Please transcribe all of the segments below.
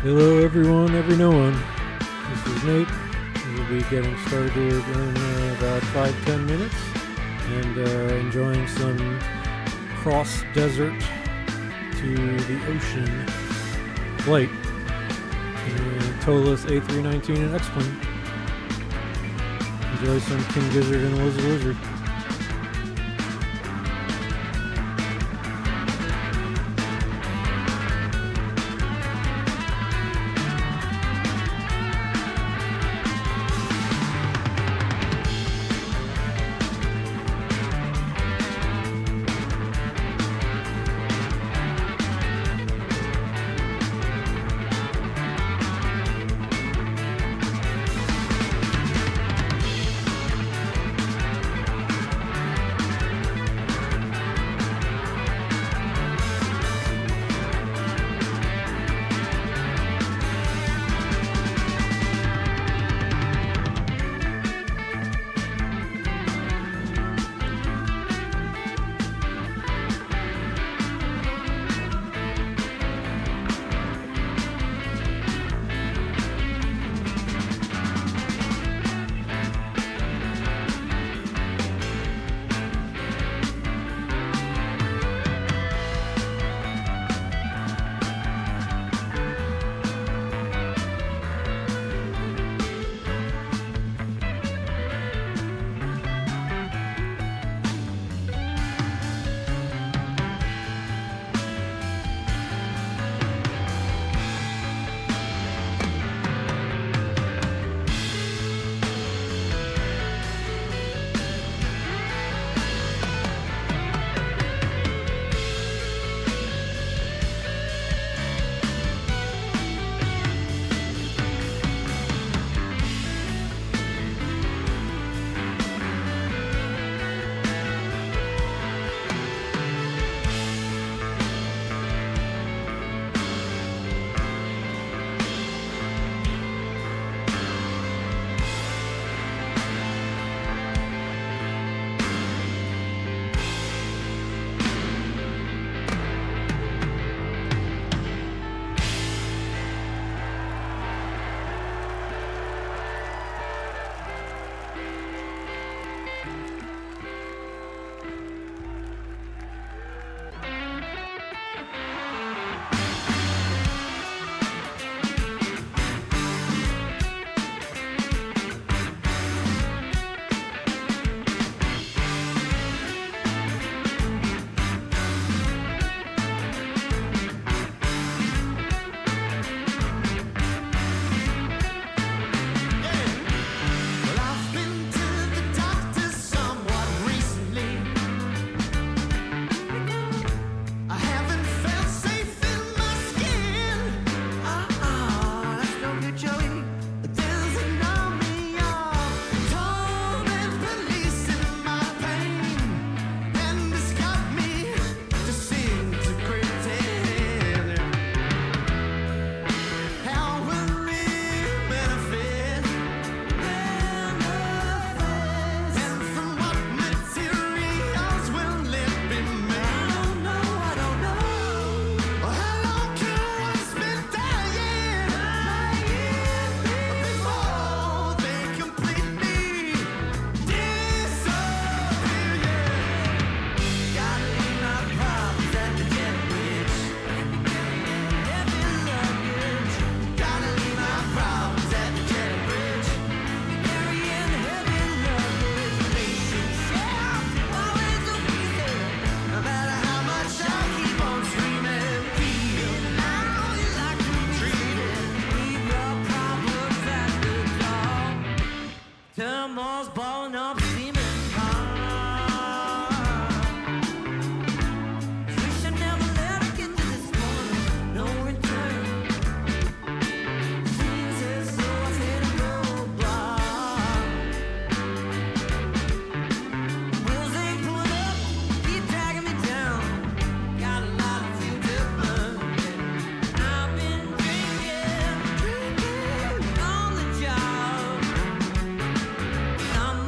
Hello everyone, every no one. This is Nate. We'll be getting started in about 5-10 minutes and enjoying some cross desert to the ocean flight in Toliss A319 and X-Plane. Enjoy some King Gizzard and Lizard.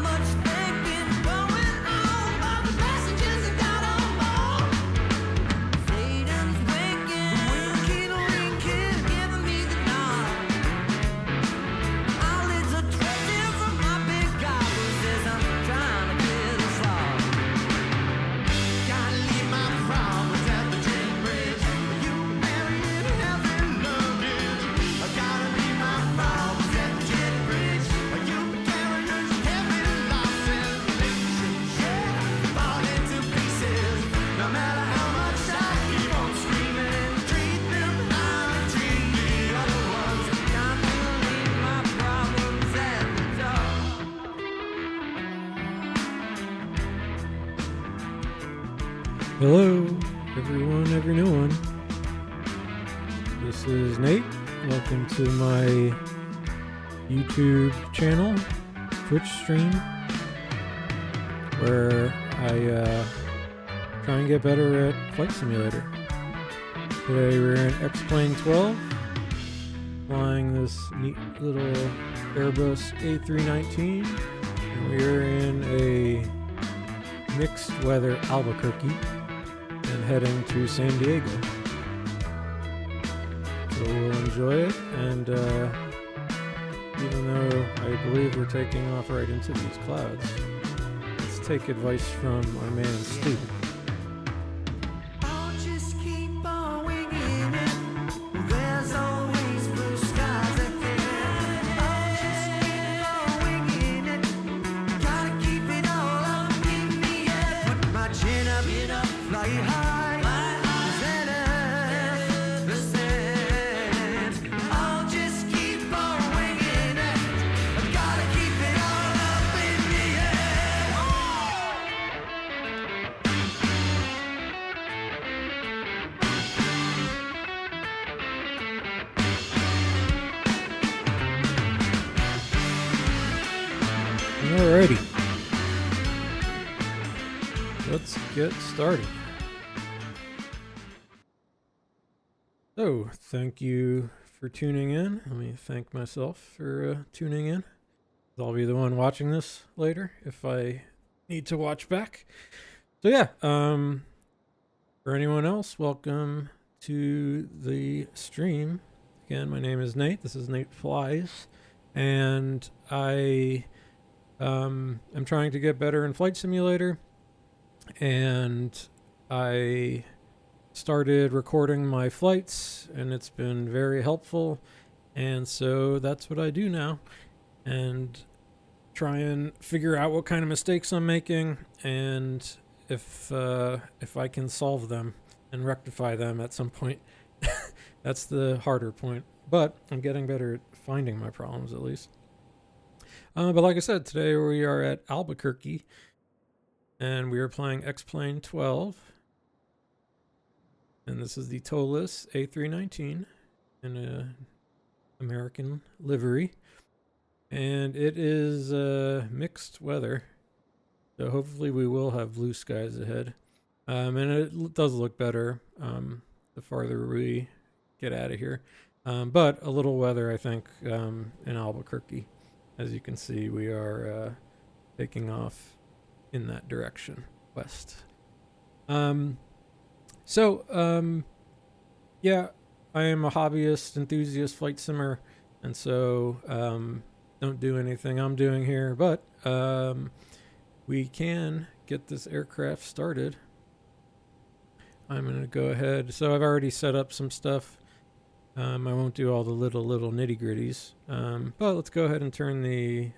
Much Hello, everyone, every new one. This is Nate. Welcome to my YouTube channel, Twitch stream, where I try and get better at Flight Simulator. Today we're in XP12, flying this neat little Airbus A319, and we're in a mixed weather Albuquerque and heading to San Diego. So we'll enjoy it, and even though I believe we're taking off right into these clouds, let's take advice from our man Stu. Alrighty, let's get started. So, thank you for tuning in. Let me thank myself for tuning in. I'll be the one watching this later if I need to watch back. So yeah, for anyone else, welcome to the stream. Again, my name is Nate. This is Nate Flies, and I'm trying to get better in Flight Simulator, and I started recording my flights, and it's been very helpful, and so that's what I do now, and try and figure out what kind of mistakes I'm making, and if I can solve them and rectify them at some point. That's the harder point, but I'm getting better at finding my problems, at least. But like I said, today we are at Albuquerque, and we are playing XP12, and this is the Toliss A319 in a American livery, and it is mixed weather, so hopefully we will have blue skies ahead, and it does look better the farther we get out of here, but a little weather, I think, in Albuquerque. As you can see, we are taking off in that direction, west. Yeah, I am a hobbyist, enthusiast flight simmer, and so don't do anything I'm doing here, but we can get this aircraft started. I'm going to go ahead. So I've already set up some stuff. I won't do all the little nitty gritties, but let's go ahead and turn the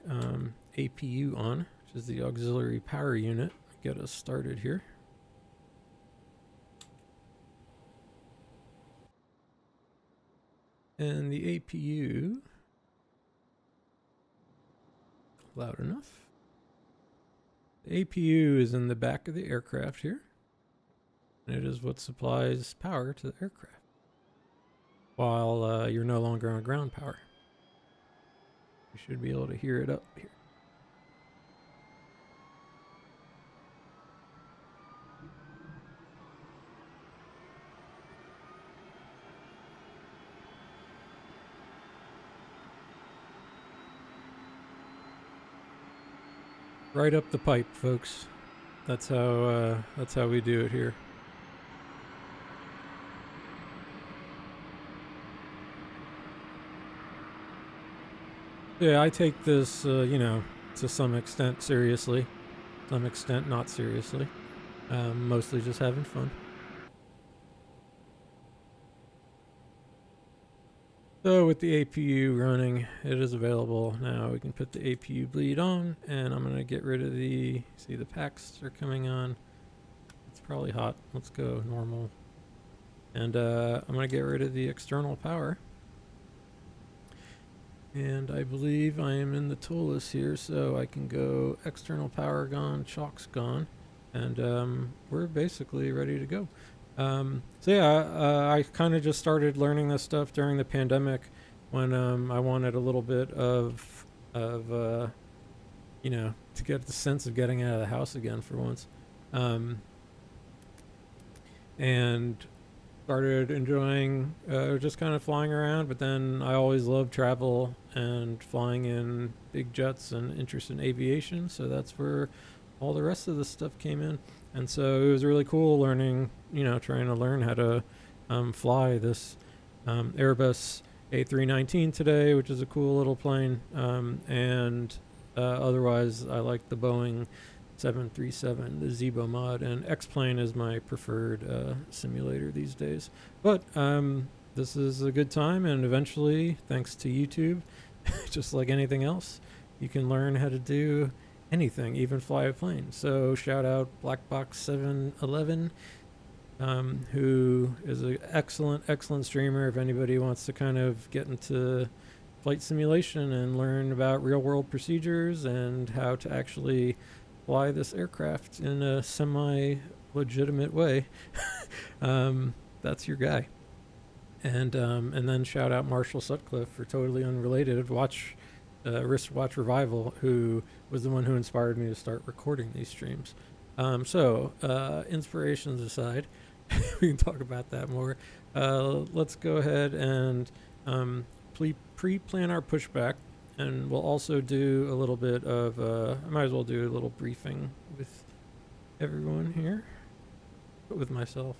APU on, which is the auxiliary power unit. Get us started here. And the APU, loud enough. The APU is in the back of the aircraft here, and it is what supplies power to the aircraft while you're no longer on ground power. You should be able to hear it up here. Right up the pipe, folks. That's how we do it here. Yeah, I take this, to some extent seriously, some extent not seriously. Mostly just having fun. So with the APU running, it is available now. We can put the APU bleed on, and I'm going to get rid of the packs are coming on. It's probably hot. Let's go normal. And I'm going to get rid of the external power. And I believe I am in the Toliss here, so I can go external power gone, chocks gone. and we're basically ready to go. So yeah, I kind of just started learning this stuff during the pandemic when I wanted a little bit of to get the sense of getting out of the house again for once, and started enjoying just kind of flying around. But then I always loved travel and flying in big jets and interest in aviation, so that's where all the rest of the stuff came in. And so it was really cool learning, trying to learn how to fly this Airbus A319 today, which is a cool little plane. And otherwise, I like the Boeing 737, the Zibo mod, and X-Plane is my preferred simulator these days. But this is a good time, and eventually, thanks to YouTube, just like anything else, you can learn how to do anything, even fly a plane. So shout out Blackbox711, who is an excellent streamer. If anybody wants to kind of get into flight simulation and learn about real world procedures and how to actually fly this aircraft in a semi legitimate way, that's your guy. And then shout out Marshall Sutcliffe for totally unrelated wristwatch revival, who was the one who inspired me to start recording these streams. So inspirations aside, we can talk about that more. Let's go ahead and pre-plan our pushback, and we'll also do a little bit of I might as well do a little briefing with everyone here, but with myself.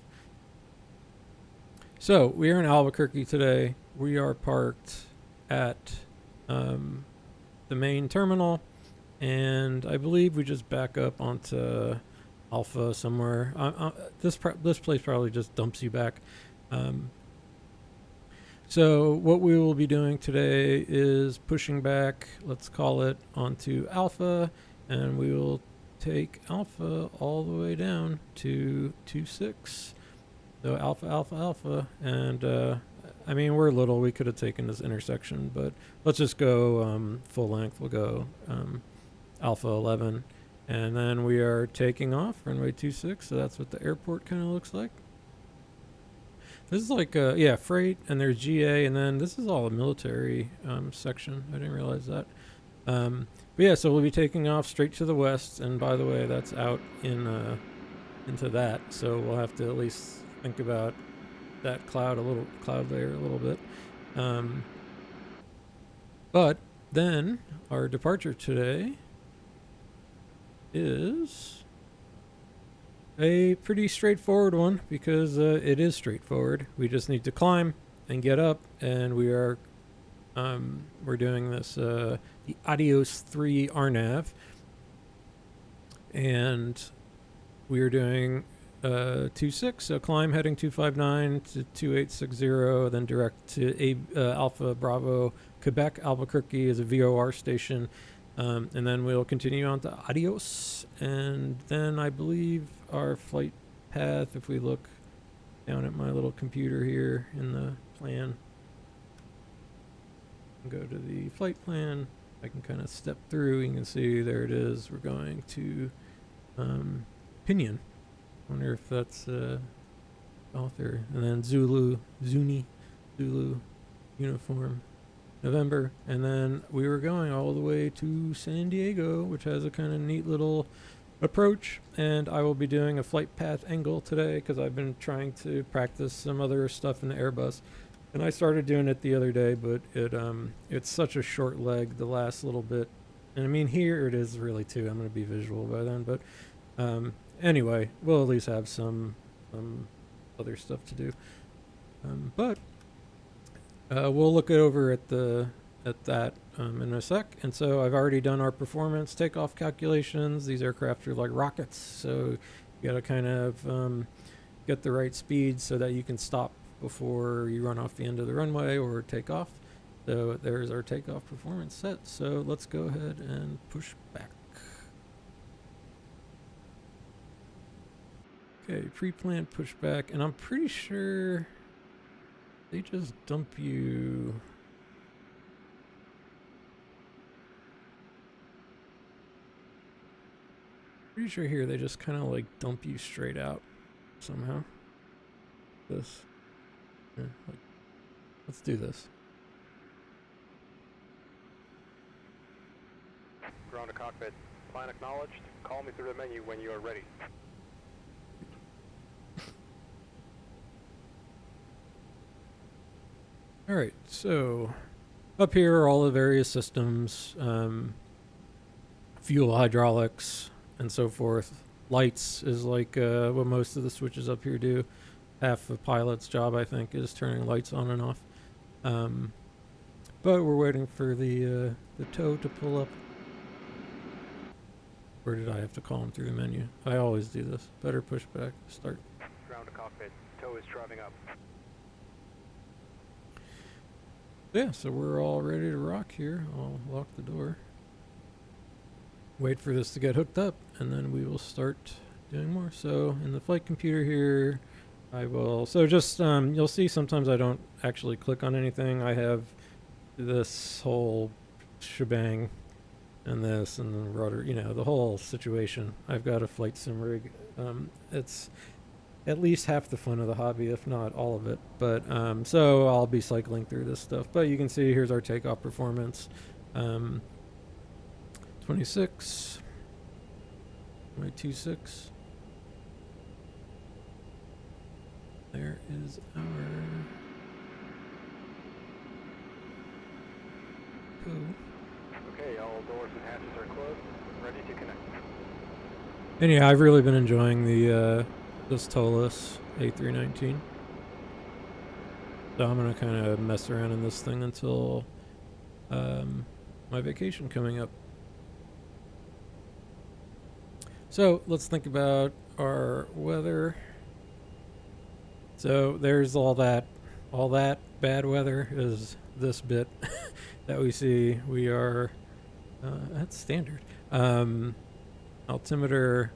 So we are in Albuquerque today. We are parked at the main terminal, and I believe we just back up onto Alpha somewhere. This place probably just dumps you back. So what we will be doing today is pushing back, let's call it, onto Alpha, and we will take Alpha all the way down to 26. So Alpha, and I mean, we're little, we could have taken this intersection, but let's just go full length. We'll go Alpha 11, and then we are taking off runway 26. So that's what the airport kind of looks like. This is like freight, and there's GA, and then this is all a military section. I didn't realize that. But yeah, so we'll be taking off straight to the west, and by the way, that's out into that, so we'll have to at least think about that cloud layer a little bit. But then our departure today is a pretty straightforward one, because it is straightforward. We just need to climb and get up, and we're doing this the Adios 3 RNAV, and we are doing 26, so climb heading 259 to 2860, then direct to Alpha Bravo Quebec. Albuquerque is a VOR station, and then we'll continue on to Adios, and then I believe our flight path, if we look down at my little computer here in the plan, go to the flight plan, I can kind of step through, you can see there it is. We're going to Pinion. Wonder if that's author, and then Zulu uniform November, and then we were going all the way to San Diego, which has a kind of neat little approach, and I will be doing a flight path angle today because I've been trying to practice some other stuff in the Airbus, and I started doing it the other day, but it's such a short leg the last little bit, and I mean here it is really too. I'm going to be visual by then, but anyway, we'll at least have some other stuff to do, but we'll look over at that in a sec. And so I've already done our performance takeoff calculations. These aircraft are like rockets, so you got to kind of get the right speed so that you can stop before you run off the end of the runway or take off. So there's our takeoff performance set. So let's go ahead and push back. Okay, pre-planned pushback, and I'm pretty sure they just dump you. Pretty sure here they just kind of like dump you straight out somehow. This. Yeah, like, let's do this. Ground to cockpit. Plan acknowledged. Call me through the menu when you are ready. Alright, so up here are all the various systems, fuel, hydraulics, and so forth. Lights is like what most of the switches up here do. Half a pilot's job, I think, is turning lights on and off. But we're waiting for the tow to pull up. Or did I have to call him through the menu? I always do this. Better push back. Start. Ground to cockpit. Tow is driving up. Yeah, so we're all ready to rock here. I'll lock the door. Wait for this to get hooked up, and then we will start doing more. So in the flight computer here, I will... So just, you'll see sometimes I don't actually click on anything. I have this whole shebang and this and the rudder, you know, the whole situation. I've got a flight sim rig. It's at least half the fun of the hobby, if not all of it. But so I'll be cycling through this stuff. But you can see here's our takeoff performance. 26. 26. There is our go. Okay, all doors and hatches are closed. Ready to connect. And yeah, I've really been enjoying the this Toliss A319. So I'm gonna kind of mess around in this thing until my vacation coming up. So let's think about our weather. So there's all that bad weather is this bit that we see. We are that's standard. Altimeter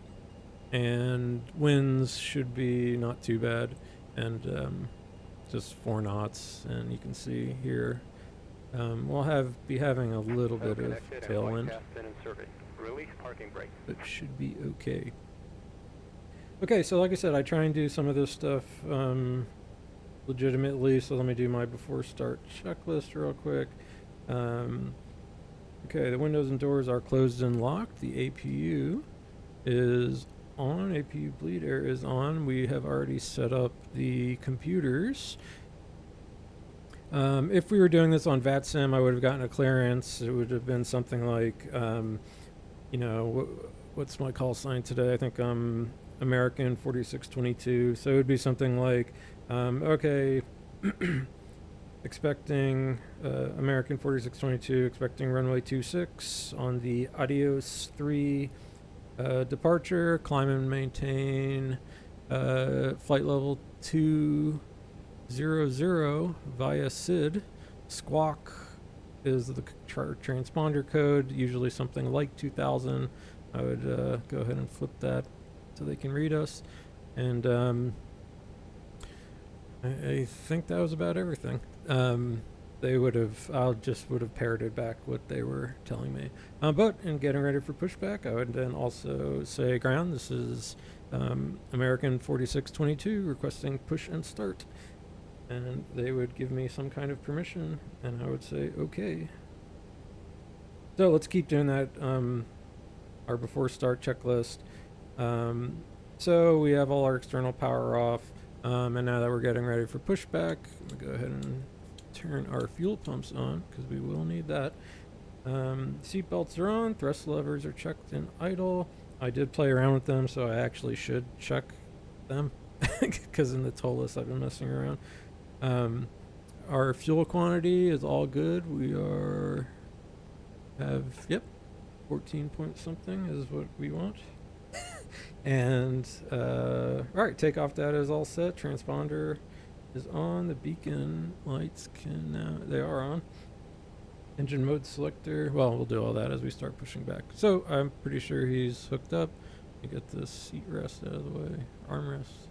and winds should be not too bad, and just 4 knots. And you can see here we'll be having a little bit of tailwind. Release parking brake. It should be okay. Okay, so like I said, I try and do some of this stuff legitimately, so let me do my before start checklist real quick. Okay, the windows and doors are closed and locked. The APU is on. APU bleed air is on. We have already set up the computers. If we were doing this on VATSIM, I would have gotten a clearance. It would have been something like, you know, what's my call sign today? I think American 4622. So it would be something like, okay, expecting American 4622, expecting runway 26 on the Adios 3 departure, climb and maintain flight level 200 via SID. Squawk is the transponder code, usually something like 2000. I would go ahead and flip that so they can read us. And I think that was about everything. They would have, I just would have parroted back what they were telling me. But in getting ready for pushback, I would then also say, ground, this is American 4622 requesting push and start. And they would give me some kind of permission, and I would say, okay. So let's keep doing that, our before start checklist. So we have all our external power off, and now that we're getting ready for pushback, I'm gonna go ahead and turn our fuel pumps on, because we will need that. Seat belts are on, thrust levers are checked and idle. I did play around with them, so I actually should check them, because in the Toliss I've been messing around. Our fuel quantity is all good. We have 14 point something is what we want. And all right, takeoff data is all set. Transponder is on. The beacon lights they are on. Engine mode selector. Well, we'll do all that as we start pushing back. So I'm pretty sure he's hooked up. Let me get this seat rest out of the way. Armrest.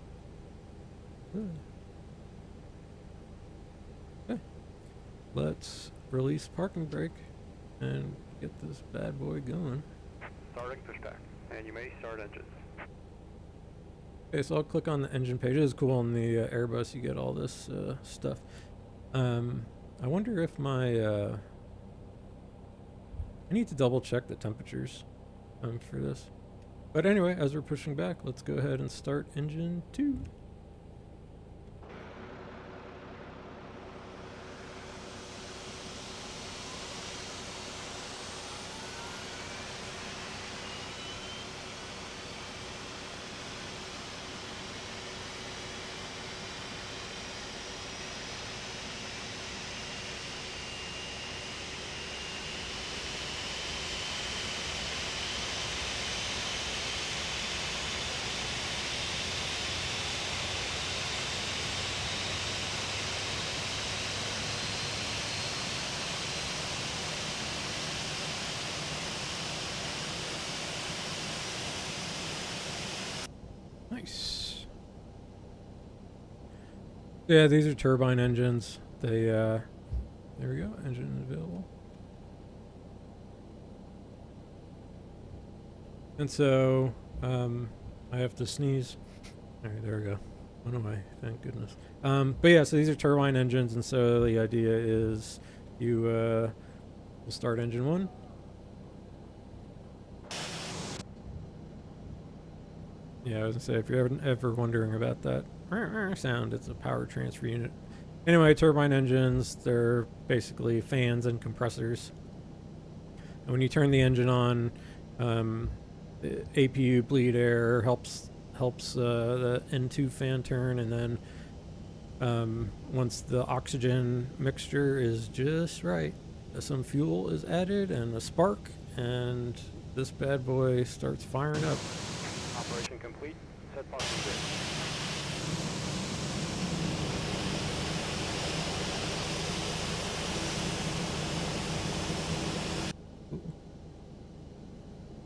Okay. Let's release parking brake and get this bad boy going. Starting pushback. and you may start engines. Okay, so I'll click on the engine page. It is cool on the Airbus. You get all this stuff. I wonder if my... I need to double check the temperatures for this. But anyway, as we're pushing back, let's go ahead and start engine 2. Nice. Yeah, these are turbine engines. They, there we go, engine available. And so, I have to sneeze. Alright, there we go. Went away, thank goodness. But yeah, so these are turbine engines, and so the idea is you, will start engine 1. Yeah, I was gonna say, if you're ever wondering about that sound, it's a power transfer unit. Anyway, turbine engines, they're basically fans and compressors. And when you turn the engine on, the APU bleed air helps the N2 fan turn, and then once the oxygen mixture is just right, some fuel is added and a spark, and this bad boy starts firing up. Operation complete. Set parking brake.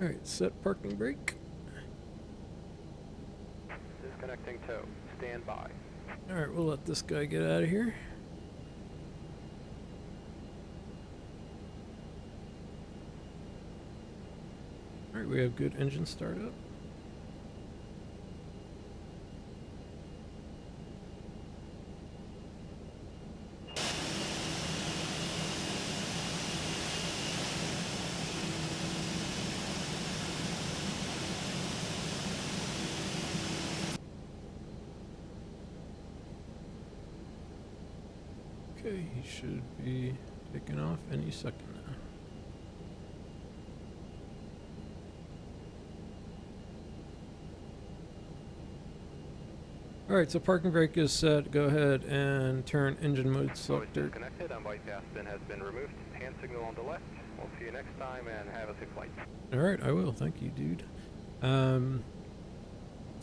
Alright, set parking brake. Disconnecting tow. Stand by. Alright, we'll let this guy get out of here. Alright, we have good engine startup. Okay, he should be taking off any second now. Alright, so parking brake is set. Go ahead and turn engine mode selector. Disconnected. Bypass bin has been removed. Hand signal on the left. We'll see you next time and have a safe flight. Alright, I will. Thank you, dude.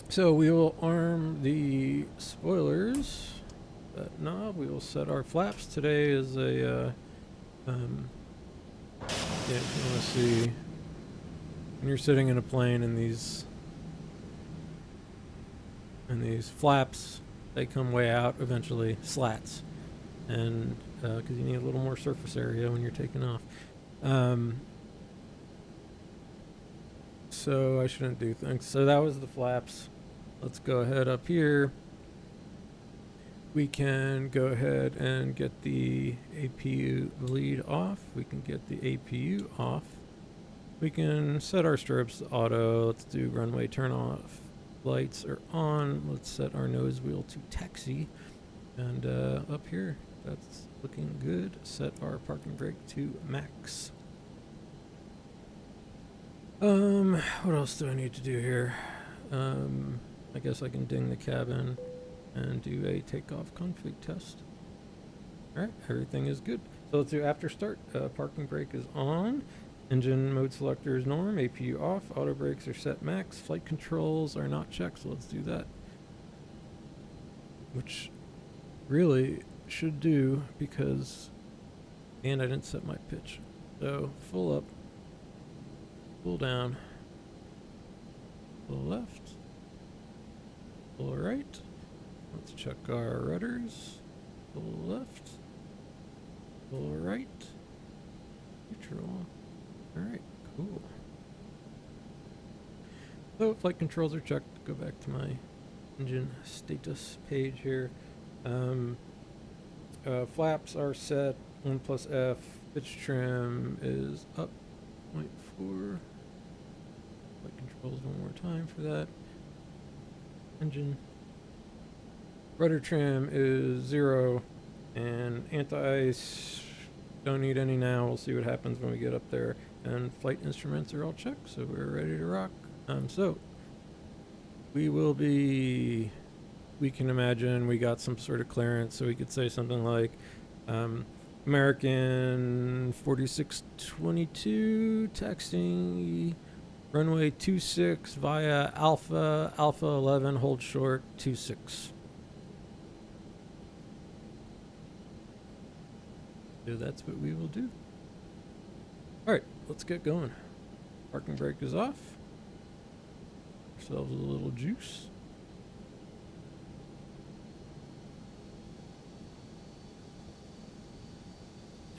So we will arm the spoilers. That knob. We will set our flaps. Today is a, yeah, if you want to see, when you're sitting in a plane and these flaps, they come way out eventually, slats, and because you need a little more surface area when you're taking off. So I shouldn't do things. So that was the flaps. Let's go ahead up here. We can go ahead and get the APU lead off. We can get the APU off. We can set our stirrups to auto. Let's do runway turn off. Lights are on. Let's set our nose wheel to taxi. And up here, that's looking good. Set our parking brake to max. What else do I need to do here? I guess I can ding the cabin and do a takeoff config test. Alright, everything is good. So let's do after start. Parking brake is on. Engine mode selector is norm. APU off. Auto brakes are set max. Flight controls are not checked, so let's do that. Which really should do because... And I didn't set my pitch. So full up. Full down. Full left. Full right. Let's check our rudders. Full left. Full right. Neutral. Alright, cool. So flight controls are checked. Go back to my engine status page here. Flaps are set. 1 plus F. Pitch trim is up 0.4. Flight controls one more time for that. Engine. Rudder trim is 0. And anti-ice, don't need any now. We'll see what happens when we get up there. And flight instruments are all checked, so we're ready to rock. So we will be, we can imagine we got some sort of clearance, so we could say something like American 4622 taxiing runway 26 via Alpha 11, hold short 26. So that's what we will do. Alright, let's get going. Parking brake is off. Ourselves a little juice.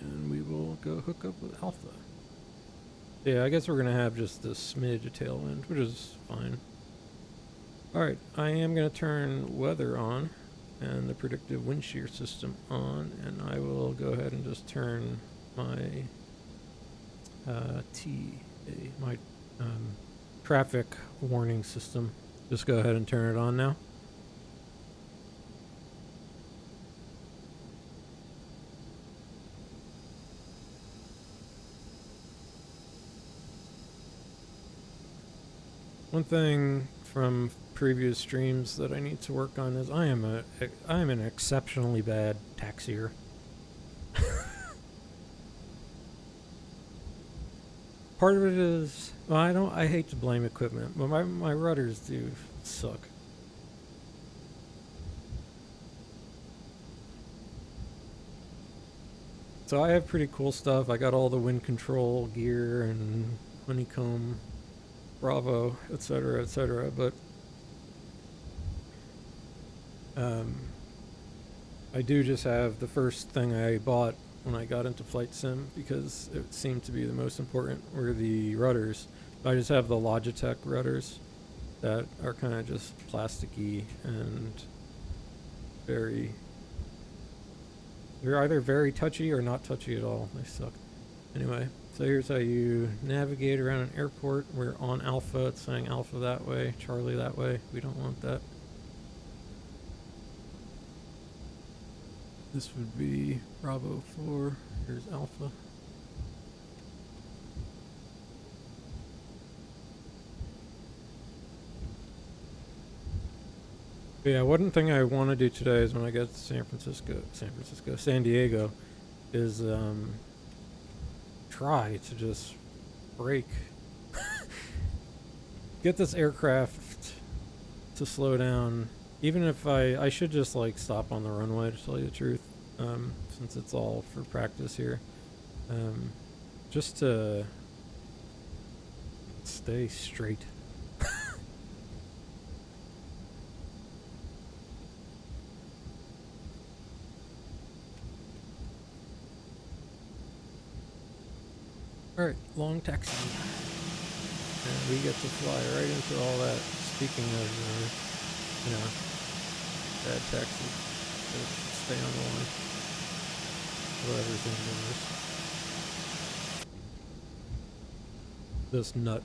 And we will go hook up with Alpha. Yeah, I guess we're going to have just a smidge of tailwind, which is fine. Alright, I am going to turn weather on and the predictive wind shear system on, and I will go ahead and just turn my my traffic warning system. Just go ahead and turn it on now. One thing from previous streams that I need to work on is I am an exceptionally bad taxier. Part of it is, well, I hate to blame equipment, but my rudders do suck. So I have pretty cool stuff. I got all the wind control gear and honeycomb, Bravo, etc., but I do just have the first thing I bought when I got into flight sim, because it seemed to be the most important, were the rudders. I just have the Logitech rudders that are kind of just plasticky and they're either very touchy or not touchy at all. They suck. Anyway, so here's how you navigate around an airport. We're on Alpha. It's saying Alpha that way, Charlie that way. We don't want that. This would be Bravo 4. Here's Alpha. But yeah, one thing I want to do today is when I get to San Diego, is try to just brake. Get this aircraft to slow down. Even if I should just like stop on the runway, to tell you the truth, since it's all for practice here, just to stay straight. Alright, long taxi. And we get to fly right into all that. Speaking of, bad taxi. Stay on the line. Well, everything's in this. This nut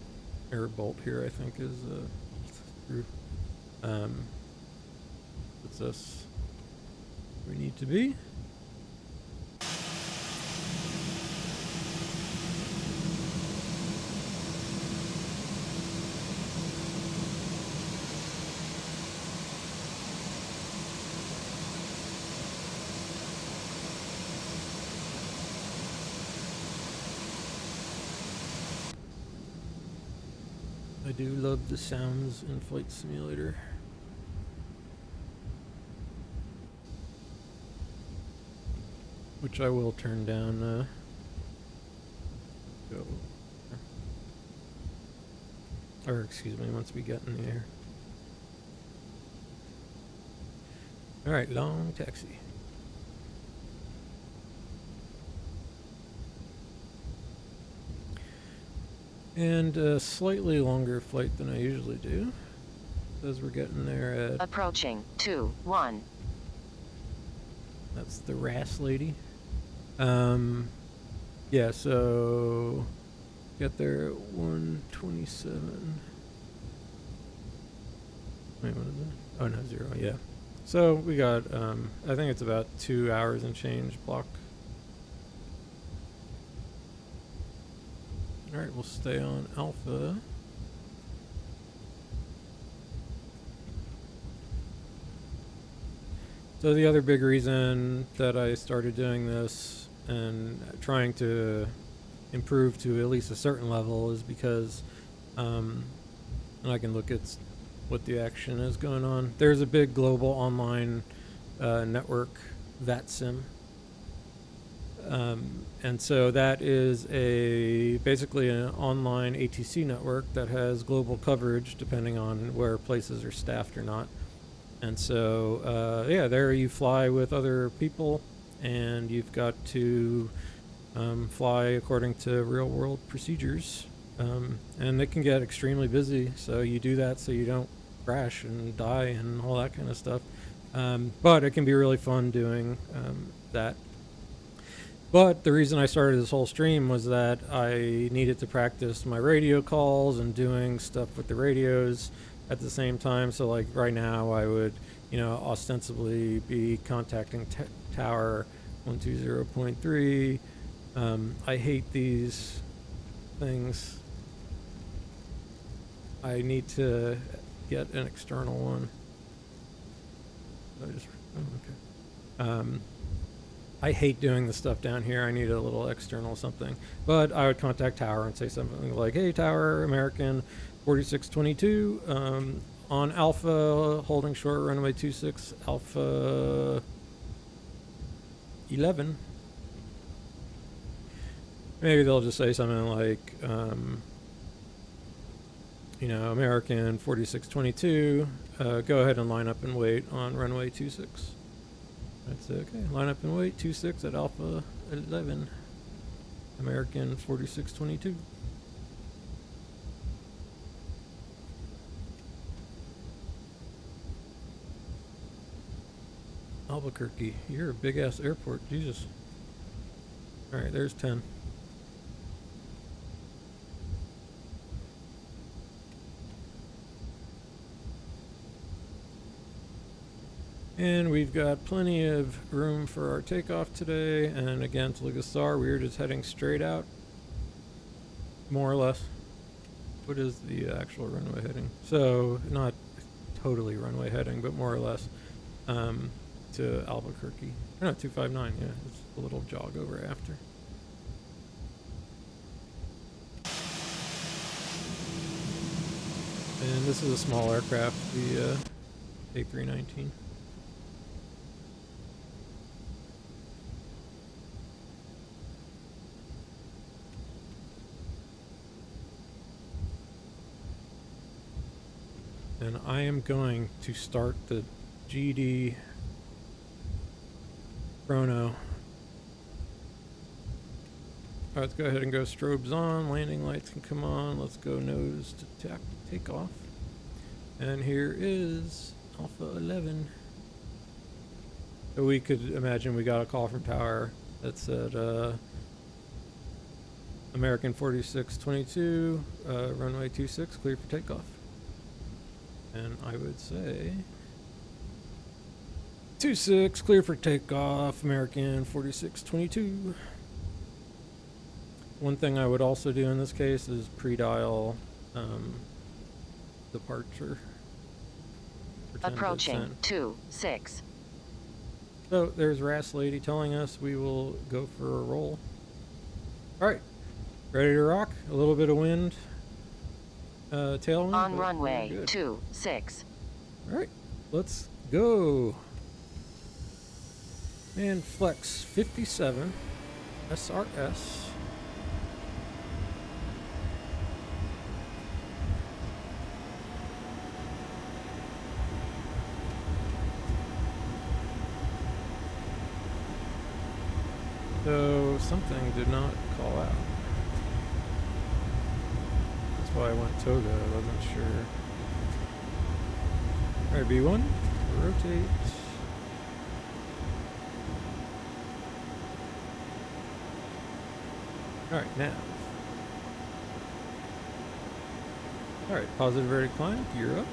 air bolt here, I think, is screw. Puts us where we need to be. I do love the sounds in Flight Simulator. Which I will turn down, or excuse me, once we get in the air. Alright, long taxi. And a slightly longer flight than I usually do, as we're getting there at... Approaching 2-1. That's the RAS lady. Yeah, so get there at 1:27. Wait, what is it? Oh no, 0, yeah. So we got, I think it's about 2 hours and change block. Alright, we'll stay on Alpha. So the other big reason that I started doing this and trying to improve to at least a certain level is because, and I can look at what the action is going on. There's a big global online network, VATSIM. And so that is basically an online ATC network that has global coverage depending on where places are staffed or not. And so, yeah, there you fly with other people, and you've got to fly according to real-world procedures. And it can get extremely busy, so you do that so you don't crash and die and all that kind of stuff. But it can be really fun doing that. But the reason I started this whole stream was that I needed to practice my radio calls and doing stuff with the radios at the same time. So like right now I would, ostensibly be contacting tower 120.3. I hate these things. I need to get an external one. I hate doing the stuff down here. I need a little external something. But I would contact tower and say something like, hey, tower, American 4622, on Alpha, holding short, runway 26, Alpha 11. Maybe they'll just say something like, American 4622, go ahead and line up and wait on runway 26. I'd say, okay, line up and wait, 26 at Alpha 11, American 4622. Albuquerque, you're a big-ass airport, Jesus. Alright, there's 10. And we've got plenty of room for our takeoff today. And again, to look at the star, we're just heading straight out, more or less. What is the actual runway heading? So not totally runway heading, but more or less to Albuquerque. No, 259. Yeah, it's a little jog over after. And this is a small aircraft, the A319. And I am going to start the GD chrono. Alright, let's go ahead and go strobes on, landing lights can come on, let's go nose to take off. And here is Alpha 11. So we could imagine we got a call from tower that said American 4622, runway 26, clear for takeoff. And I would say 26, clear for takeoff, American 4622. One thing I would also do in this case is pre-dial departure. Approaching 26. So there's RAS lady telling us we will go for a roll. Alright, ready to rock? A little bit of wind. Tailwind on runway 26. Alright, let's go. And flex 57 SRS. So something did not call out. why I went toga. I wasn't sure. Alright, B1, rotate. Alright, nav. Alright, positive vertical climb, gear up.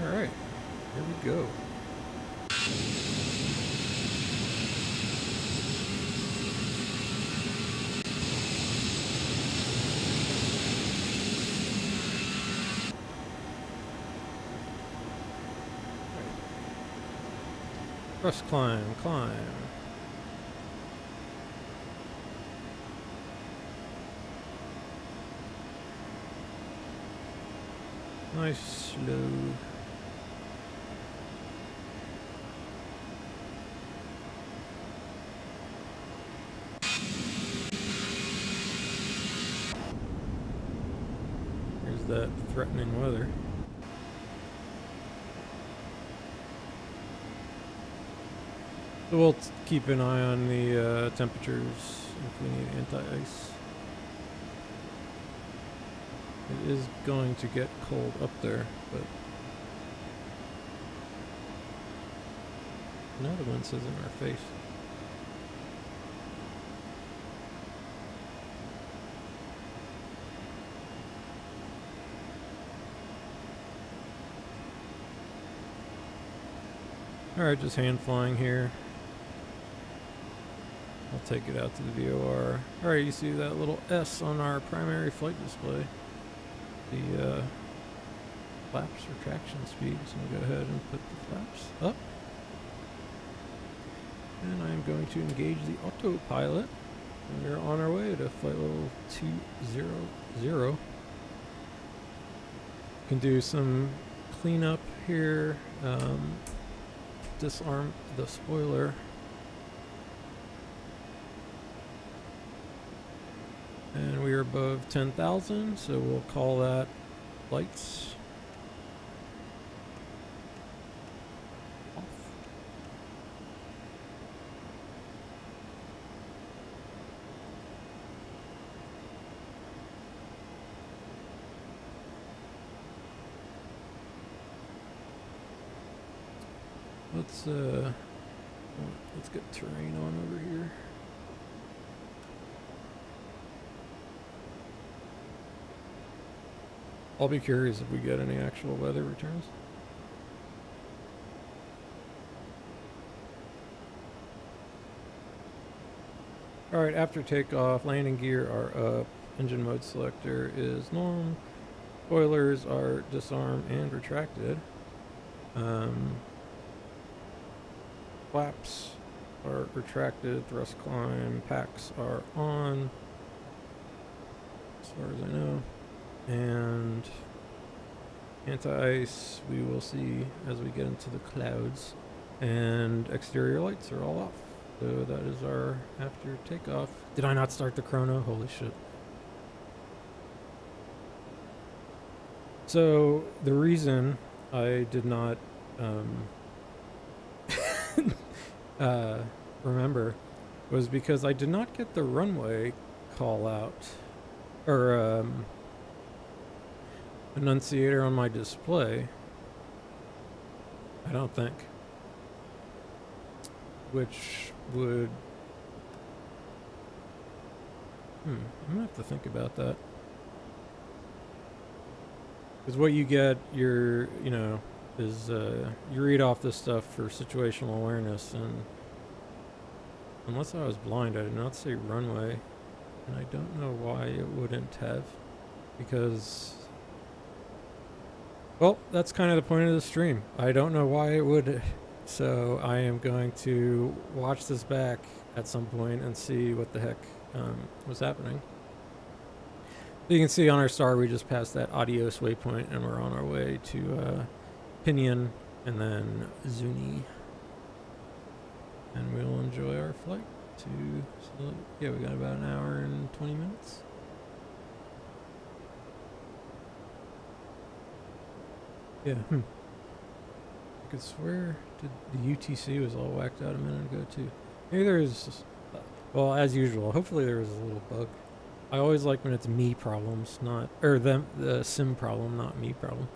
Alright, here we go. Thrust climb, climb. Nice, slow. Here's that threatening weather. So we'll keep an eye on the temperatures if we need anti-ice. It is going to get cold up there, but now the wind says in our face. Alright, just hand flying here. I'll take it out to the VOR. Alright, you see that little S on our primary flight display. The flaps retraction speed. So we'll go ahead and put the flaps up. And I'm going to engage the autopilot. And we're on our way to flight level 200. Can do some cleanup here. Disarm the spoiler. And we are above 10,000, so we'll call that lights off. Let's get terrain on over here. I'll be curious if we get any actual weather returns. Alright, after takeoff, landing gear are up, engine mode selector is norm, spoilers are disarmed and retracted, flaps are retracted, thrust climb, packs are on, as far as I know. And anti-ice we will see as we get into the clouds, and exterior lights are all off. So that is our after takeoff. Did I not start the chrono? Holy shit. So the reason I did not remember was because I did not get the runway call out, or annunciator on my display. I don't think. Which would... I'm gonna have to think about that. Because what you get, is you read off this stuff for situational awareness, and unless I was blind, I did not say runway, and I don't know why it wouldn't have, because... Well, that's kind of the point of the stream. I don't know why it would, so I am going to watch this back at some point and see what the heck was happening. You can see on our star we just passed that adios waypoint and we're on our way to Pinion and then Zuni. And we'll enjoy our flight to... So, yeah, we got about an hour and 20 minutes. Yeah, could swear the UTC was all whacked out a minute ago too. Maybe there's, well, as usual, hopefully there was a little bug. I always like when it's me problems, not, or the sim problem, not me problem.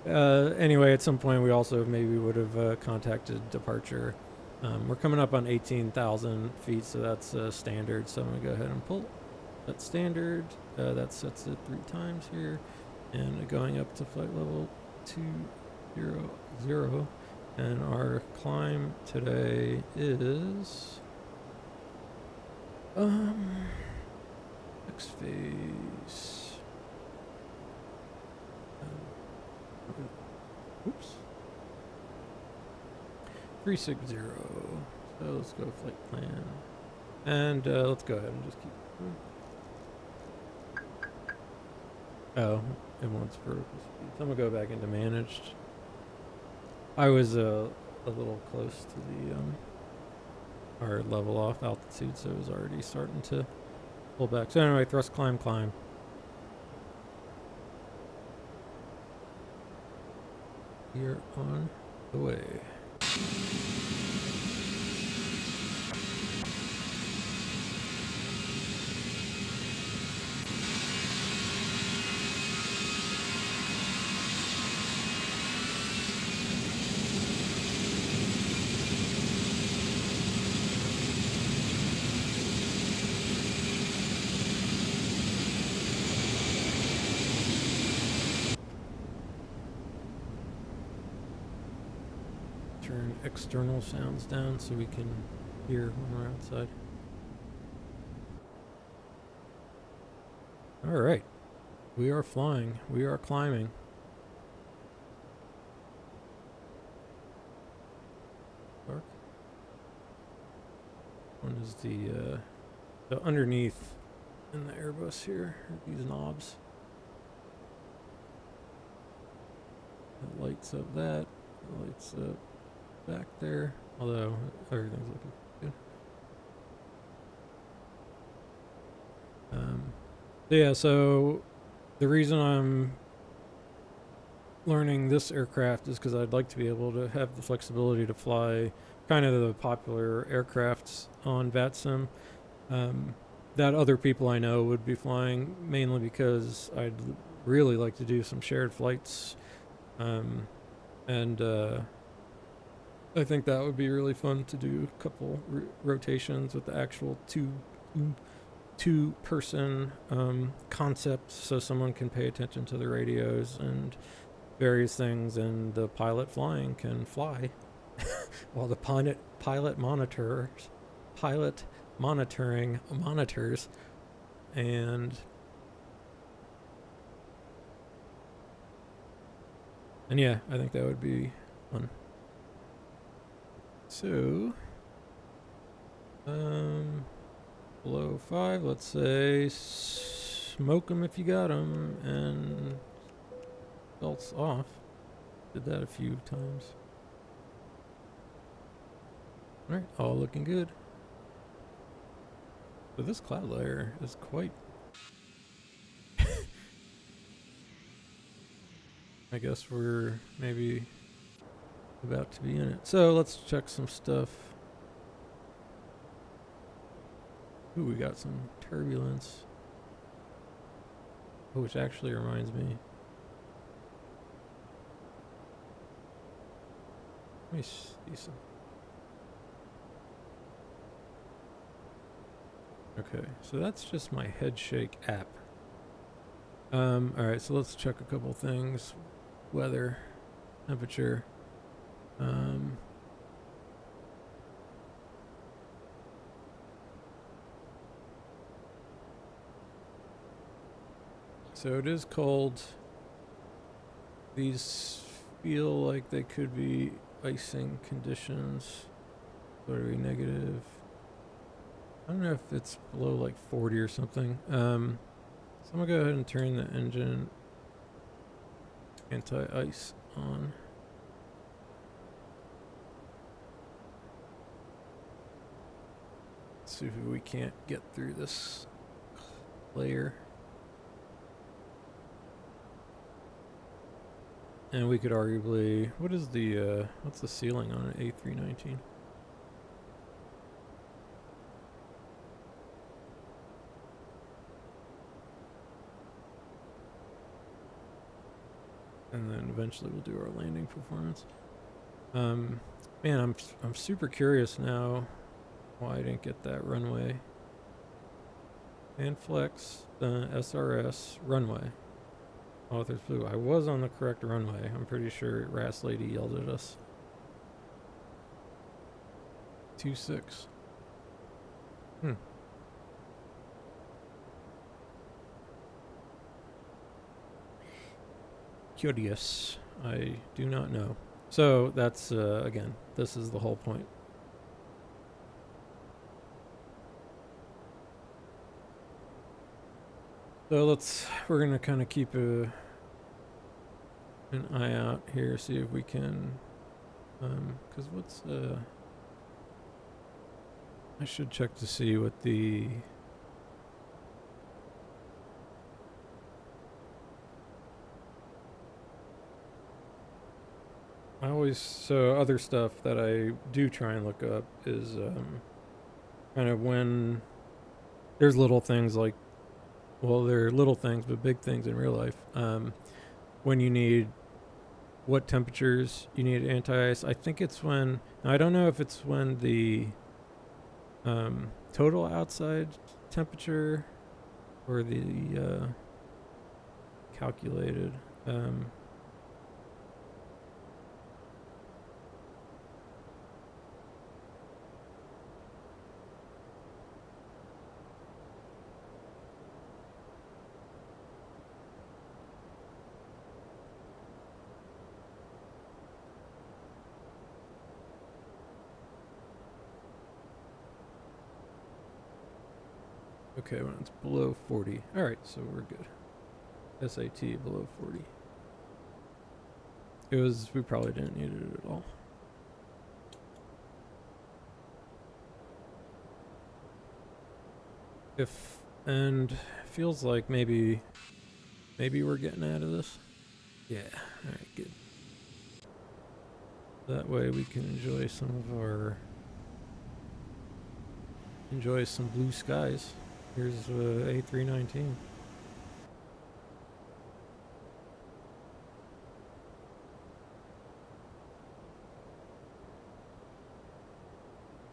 Anyway, at some point we also maybe would have contacted departure. We're coming up on 18,000 feet, so that's standard. So I'm gonna go ahead and pull that standard. That sets it 3 times here, and going up to flight level 200. And our climb today is next phase. Oops. 360. So let's go flight plan. And let's go ahead and just keep going. Oh, it wants vertical speed. So I'm gonna go back into managed. I was a little close to the our level off altitude, so it was already starting to pull back. So anyway, thrust climb. We're on the way. Turn external sounds down so we can hear when we're outside. All right, we are flying. We are climbing. Dark. One is the underneath in the Airbus here are these knobs. It lights up that. It lights up back there, although everything's looking good. Yeah, so the reason I'm learning this aircraft is because I'd like to be able to have the flexibility to fly kind of the popular aircrafts on VATSIM that other people I know would be flying, mainly because I'd really like to do some shared flights, and I think that would be really fun to do a couple rotations with the actual two-person concept, so someone can pay attention to the radios and various things, and the pilot flying can fly while the pilot monitoring monitors. And yeah, I think that would be fun. So below 5, let's say smoke them if you got them, and belts off. Did that a few times. Alright, all looking good. So this cloud layer is quite I guess we're maybe about to be in it. So let's check some stuff. Ooh, we got some turbulence. Oh, which actually reminds me. Let me see some. Okay, so that's just my head shake app. Alright, so let's check a couple things. Weather, temperature. So it is cold. These feel like they could be icing conditions. What are we, negative? I don't know if it's below like 40 or something. So I'm gonna go ahead and turn the engine anti-ice on. See if we can't get through this layer. And we could arguably, what is the, what's the ceiling on an A319? And then eventually we'll do our landing performance. Man, I'm super curious now why I didn't get that runway. And flex, SRS, runway. Oh, there's blue. I was on the correct runway. I'm pretty sure Ras Lady yelled at us. 26. Curious. I do not know. So that's, again, this is the whole point. So we're going to kind of keep an eye out here, see if we can, because I should check to see what the, other stuff that I do try and look up is, kind of when there's little things like, well, they're little things, but big things in real life. When you need, what temperatures you need anti-ice. I think it's when, I don't know if it's when the total outside temperature or the calculated. Okay, when it's below 40. Alright, so we're good. SAT below 40. We probably didn't need it at all. And feels like maybe we're getting out of this. Yeah, alright, good. That way we can enjoy some blue skies. Here's A319.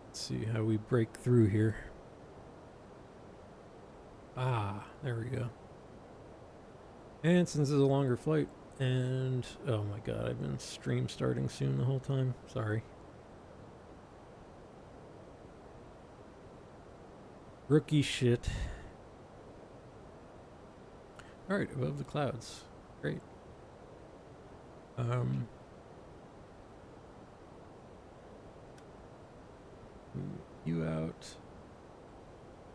Let's see how we break through here. Ah, there we go. And since it's a longer flight, and oh my god, I've been stream starting soon the whole time. Sorry. Rookie shit. Alright, above the clouds. Great. You out.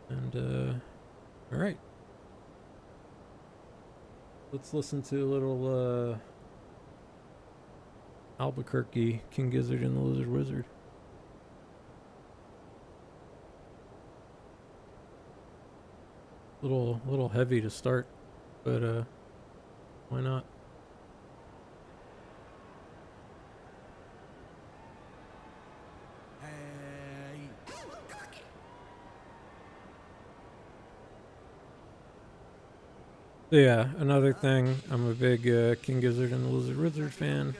And, alright. Let's listen to a little, Albuquerque, King Gizzard and the Lizard Wizard. Little heavy to start, but why not? So yeah, another thing, I'm a big King Gizzard and the Lizard Wizard fan.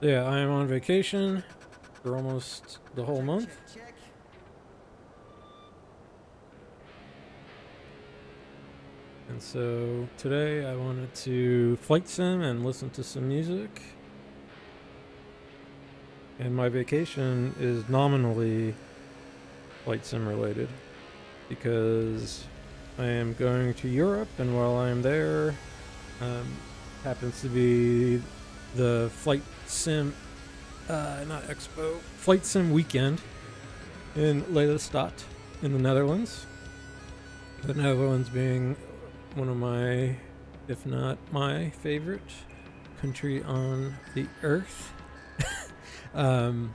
Yeah, I am on vacation for almost the whole month. And so today I wanted to flight sim and listen to some music. And my vacation is nominally flight sim related because I am going to Europe, and while I'm there, happens to be the flight sim, flight sim weekend in Lelystad in the Netherlands. The Netherlands being one of my, if not my favorite country on the earth. I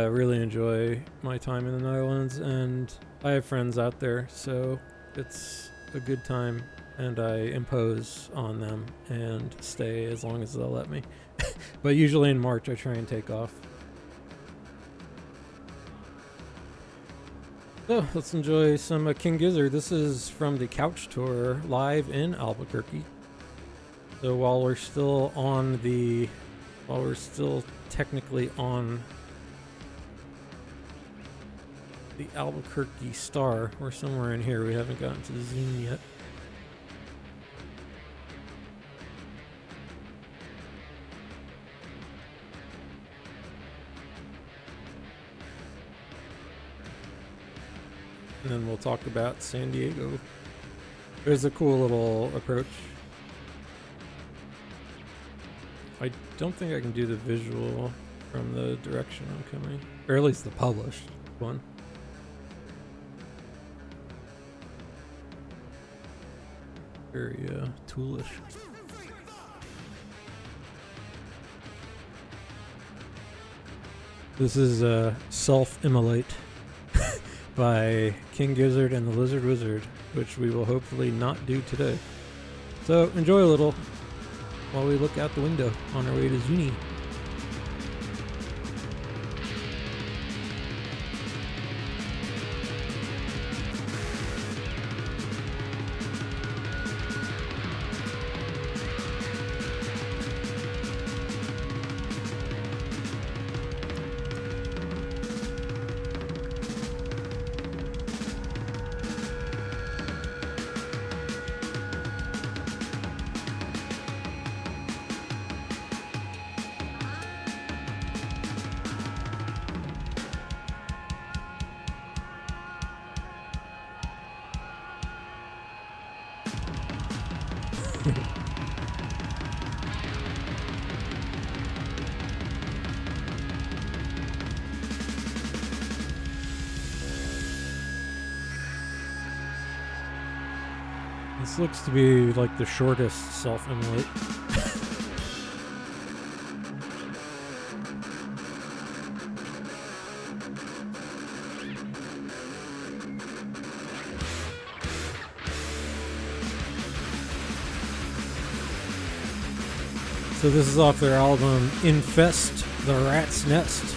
really enjoy my time in the Netherlands, and I have friends out there, so it's a good time, and I impose on them and stay as long as they'll let me. But usually in March I try and take off. So let's enjoy some King Gizzard. This is from the Couch Tour live in Albuquerque. So while we're still technically on the Albuquerque Star, we're somewhere in here. We haven't gotten to the Zoom yet. And then we'll talk about San Diego. There's a cool little approach. I don't think I can do the visual from the direction I'm coming, or at least the published one. Very toolish. This is Self-Immolate by King Gizzard and the Lizard Wizard, which we will hopefully not do today. So enjoy a little while we look out the window on our way to Zuni. This looks to be like the shortest self-immolate. So this is off their album Infest the Rat's Nest.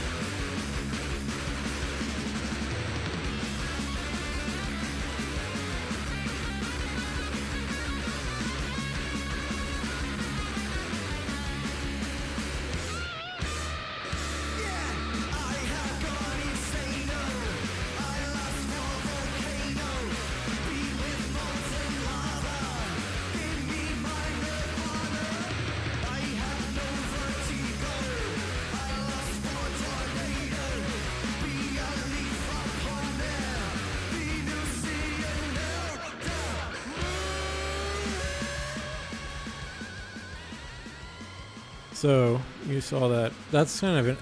So you saw that. That's kind of an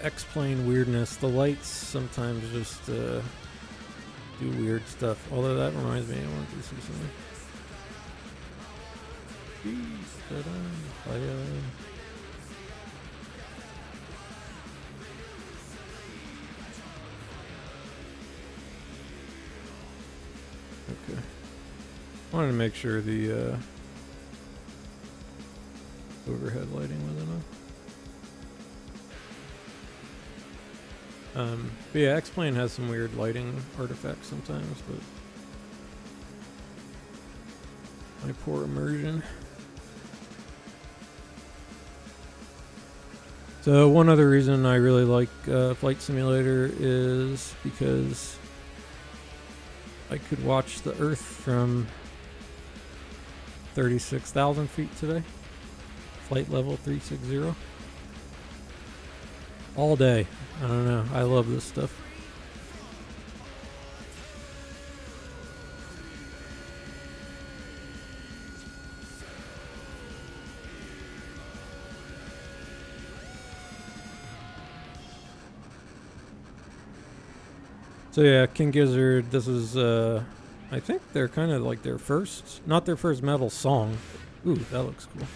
X-plane weirdness. The lights sometimes just do weird stuff. Although that reminds me, I wanted to see something. Okay. I wanted to make sure the overhead lighting was enough. But yeah, X-Plane has some weird lighting artifacts sometimes, but my poor immersion. So one other reason I really like Flight Simulator is because I could watch the Earth from 36,000 feet today. Flight level 360. All day. I don't know. I love this stuff. So yeah, King Gizzard, this is I think they're kind of like their first, not their first metal song, Ooh, that looks cool.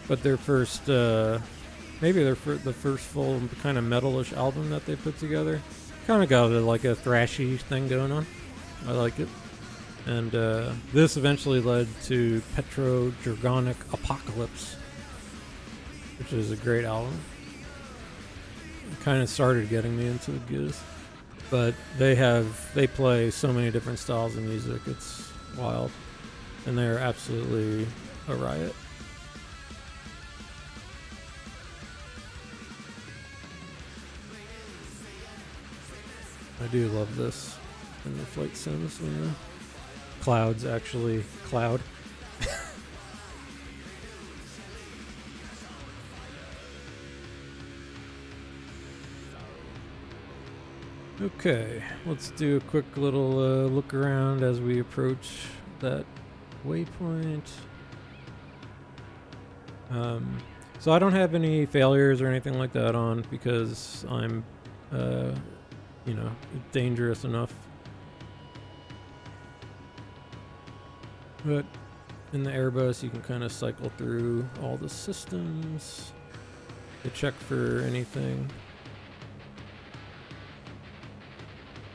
But their first, maybe the first full kind of metalish album that they put together. Kind of got like a thrashy thing going on. I like it. And this eventually led to Petro-Jargonic Apocalypse, which is a great album. It kind of started getting me into the GIZZ. But they play so many different styles of music. It's wild. And they're absolutely a riot. I do love this in the flight sims when the clouds actually cloud. Okay, let's do a quick little look around as we approach that waypoint. So I don't have any failures or anything like that on because I'm, you know, dangerous enough. But in the Airbus, you can kind of cycle through all the systems to check for anything.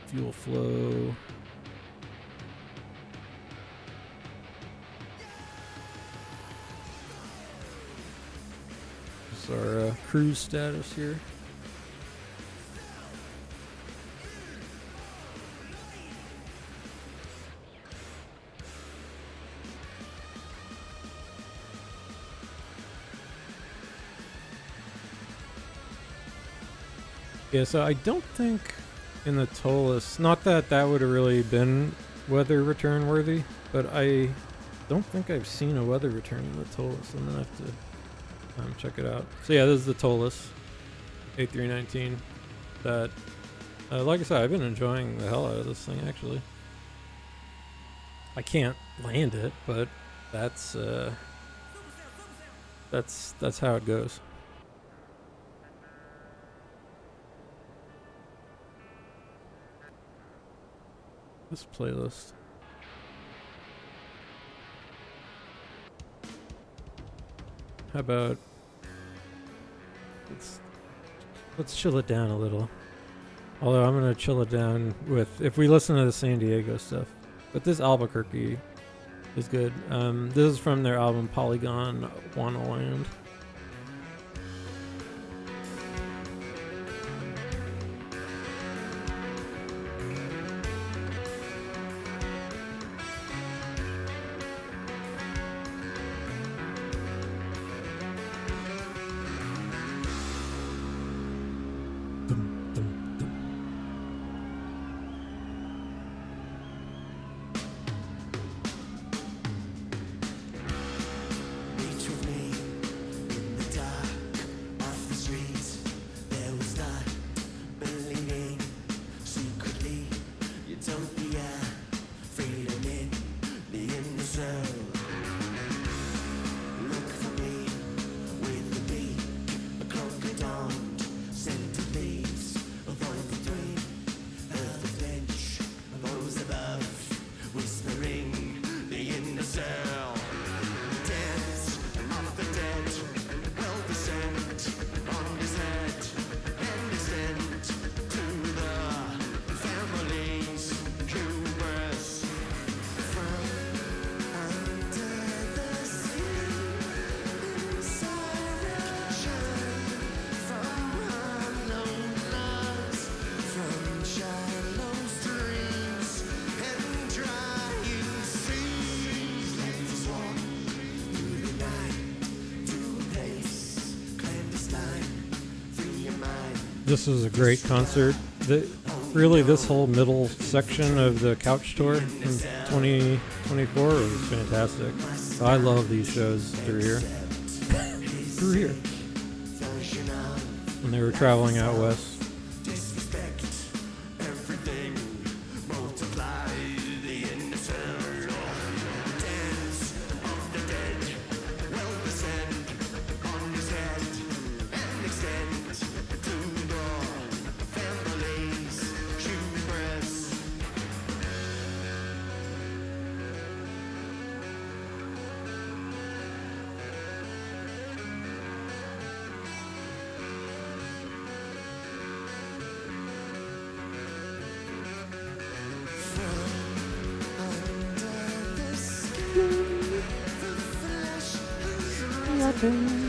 Fuel flow. This is our cruise status here. Yeah, so I don't think in the Toliss, not that that would have really been weather return worthy, but I don't think I've seen a weather return in the Toliss. I'm gonna have to check it out. So yeah, this is the Toliss A319 that, like I said, I've been enjoying the hell out of this thing actually. I can't land it, but that's how it goes. This playlist. How about let's chill it down a little. Although I'm gonna chill it down with if we listen to the San Diego stuff. But this Albuquerque is good. This is from their album Polygon Wanna Land. This was a great concert. Really, this whole middle section of the couch tour in 2024 was fantastic. I love these shows through here. Through here. When they were traveling out west. Scream.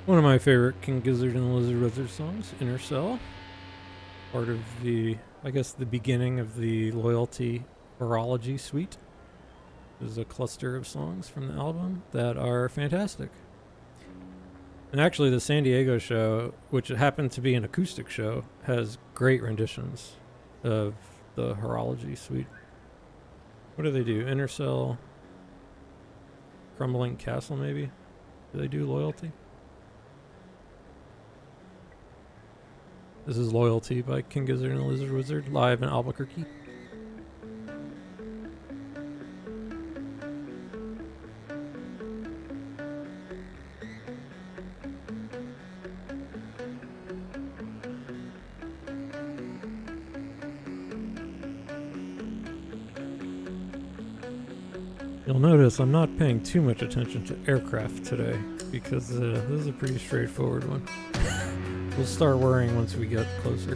One of my favorite King Gizzard and the Lizard Wizard songs, Inner Cell. Part of the, I guess, the beginning of the Loyalty Horology suite. There's a cluster of songs from the album that are fantastic. And actually the San Diego show, which happened to be an acoustic show, has great renditions of the Horology suite. What do they do? Inner Cell, Crumbling Castle maybe? Do they do Loyalty? This is Loyalty by King Gizzard and the Lizard Wizard, live in Albuquerque. You'll notice I'm not paying too much attention to aircraft today because this is a pretty straightforward one. We'll start worrying once we get closer.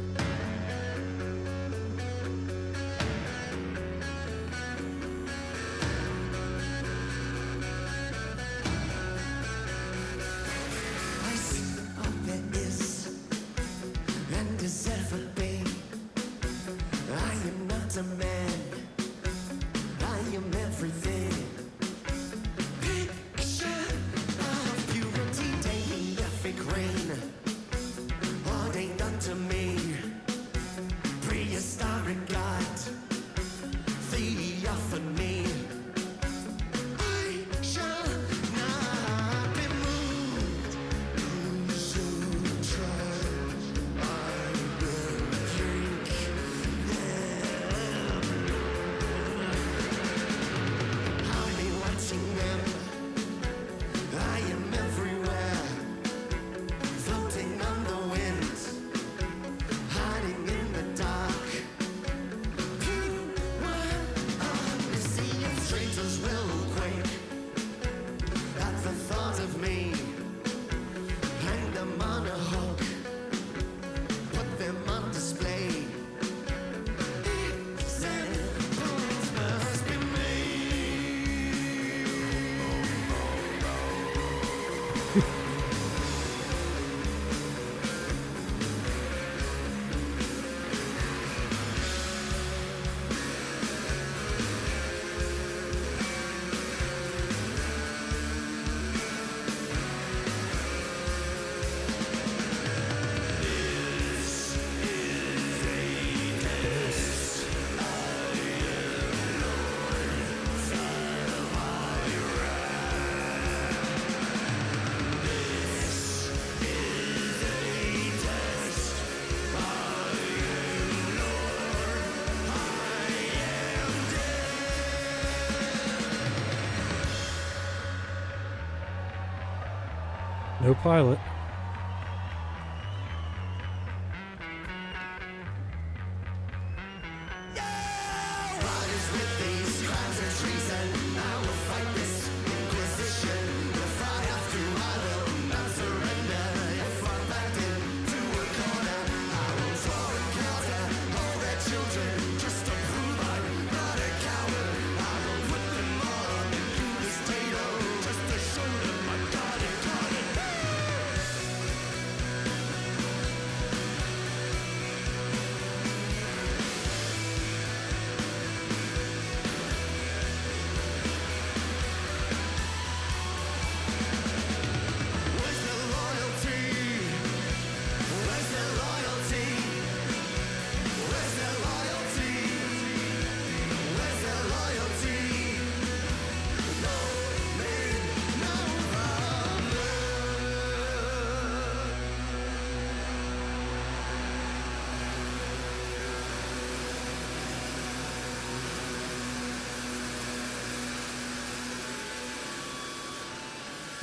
No pilot.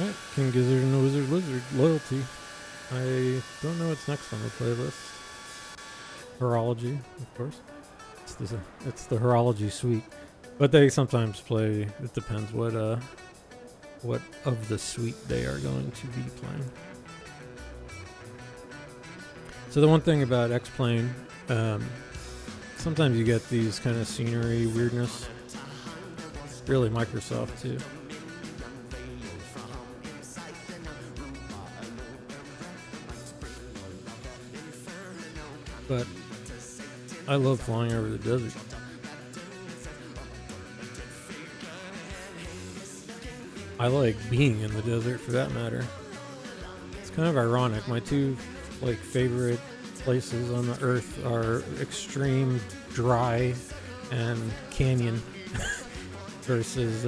Alright, King Gizzard and the Wizard Lizard, Loyalty. I don't know what's next on the playlist. Horology, of course. It's the Horology suite. But they sometimes play, it depends what of the suite they are going to be playing. So the one thing about X-Plane, sometimes you get these kind of scenery weirdness. Really Microsoft too. But I love flying over the desert. I like being in the desert for that matter. It's kind of ironic. My two favorite places on the earth are extreme dry and canyon versus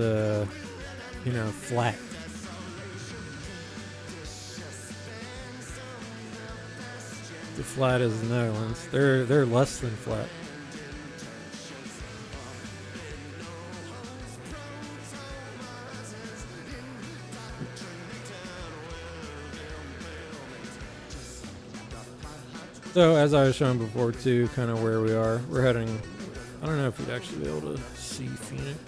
flat. The flat is the Netherlands. They're less than flat. So as I was showing before too, kind of where we are, we're heading, I don't know if you'd actually be able to see Phoenix.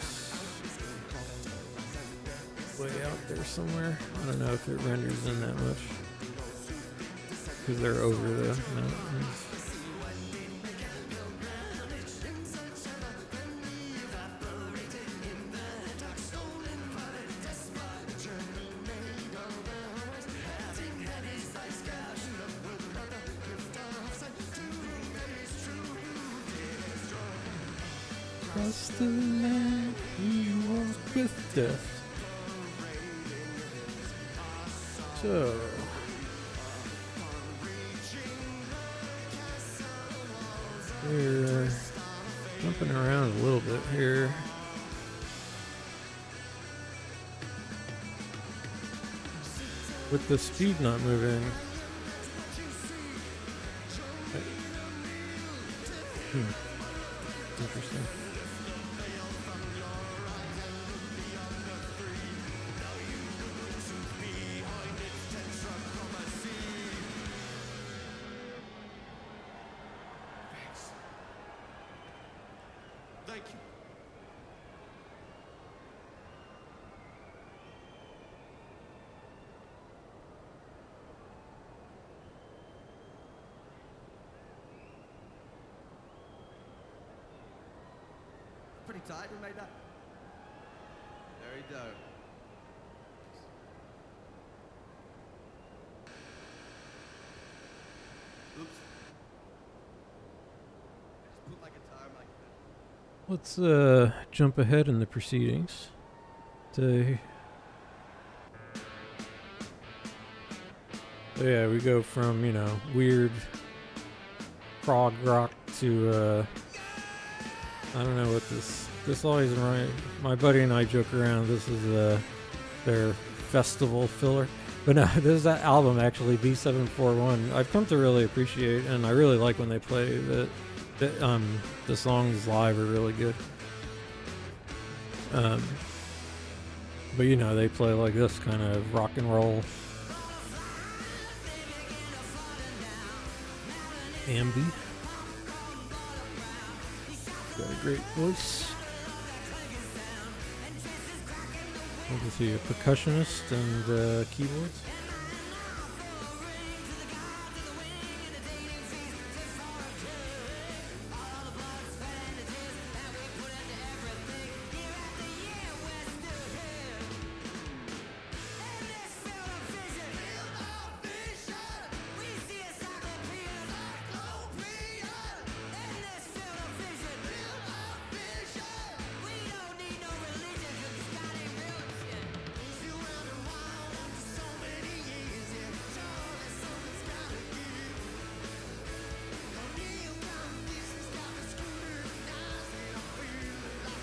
Way out there somewhere. I don't know if it renders in that much. Because they're over the mountains. Across the land we walk with death. So we're jumping around a little bit here. With the speed not moving. Interesting. Thank you. Pretty tight, we made that. Very dope. Oops. Just put my guitar mic back. Let's jump ahead in the proceedings to so yeah, we go from, weird prog rock to I don't know what this always reminds my buddy and I joke around, this is their festival filler. But no, this is that album actually, B741. I've come to really appreciate, and I really like when they play that. The songs live are really good. But they play like this kind of rock and roll ambi. Got a great voice. Obviously a percussionist and keyboards.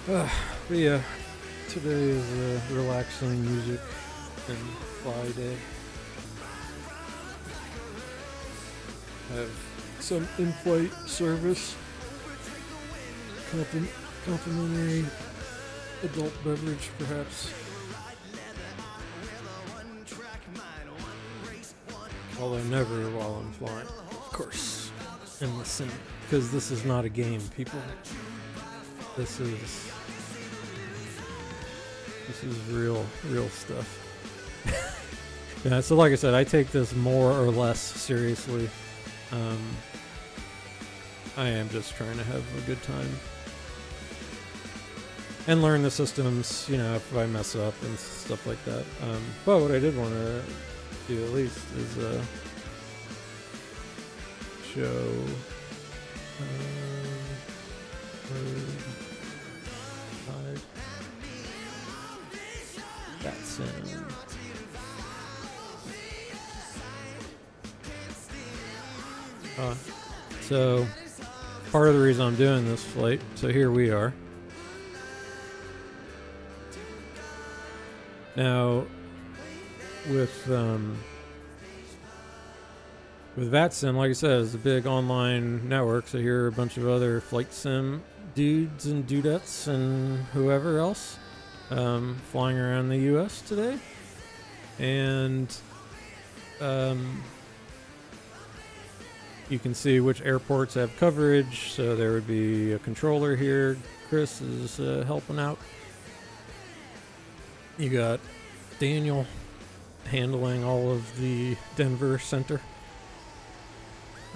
But yeah, today is relaxing music and fly day. Have some in-flight service, complimentary adult beverage perhaps. Although never while I'm flying, of course, in the sim. Because this is not a game, people. This is real stuff. Yeah, so like I said, I take this more or less seriously. I am just trying to have a good time. And learn the systems, you know, if I mess up and stuff like that. But what I did want to do at least is show VATSIM. So part of the reason I'm doing this flight, so here we are. Now, with VATSIM, like I said, it's a big online network. So here are a bunch of other flight sim dudes and dudettes and whoever else flying around the U.S. today, and you can see which airports have coverage. So there would be a controller here. Chris is helping out. You got Daniel handling all of the Denver center.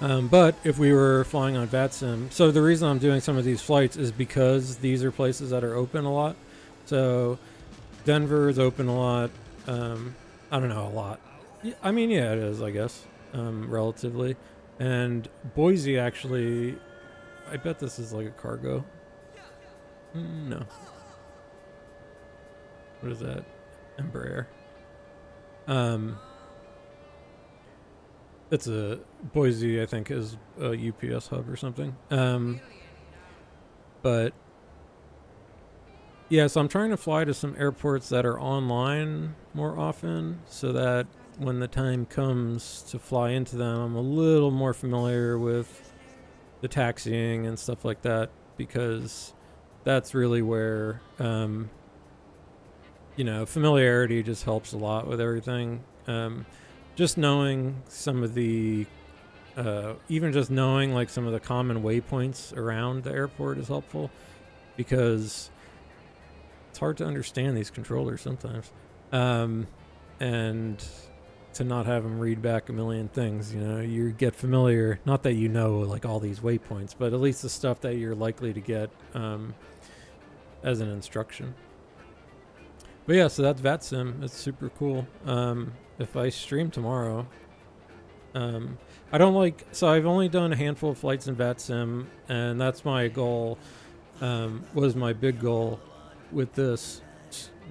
But if we were flying on VATSIM, so the reason I'm doing some of these flights is because these are places that are open a lot. So Denver is open a lot. I don't know, a lot. I mean, yeah, it is, I guess, relatively. And Boise, actually, I bet this is like a cargo. No. What is that? Embraer. It's a Boise, I think, is a UPS hub or something. But yeah, so I'm trying to fly to some airports that are online more often, so that when the time comes to fly into them, I'm a little more familiar with the taxiing and stuff like that, because that's really where you know, familiarity just helps a lot with everything. Just knowing some of the, even just knowing like some of the common waypoints around the airport is helpful, because it's hard to understand these controllers sometimes. And to not have them read back a million things, you know, you get familiar, not that you know like all these waypoints, but at least the stuff that you're likely to get as an instruction. But yeah, so that's VATSIM. It's super cool. If I stream tomorrow, I don't like, so I've only done a handful of flights in VATSIM, and that's my goal, was my big goal with this,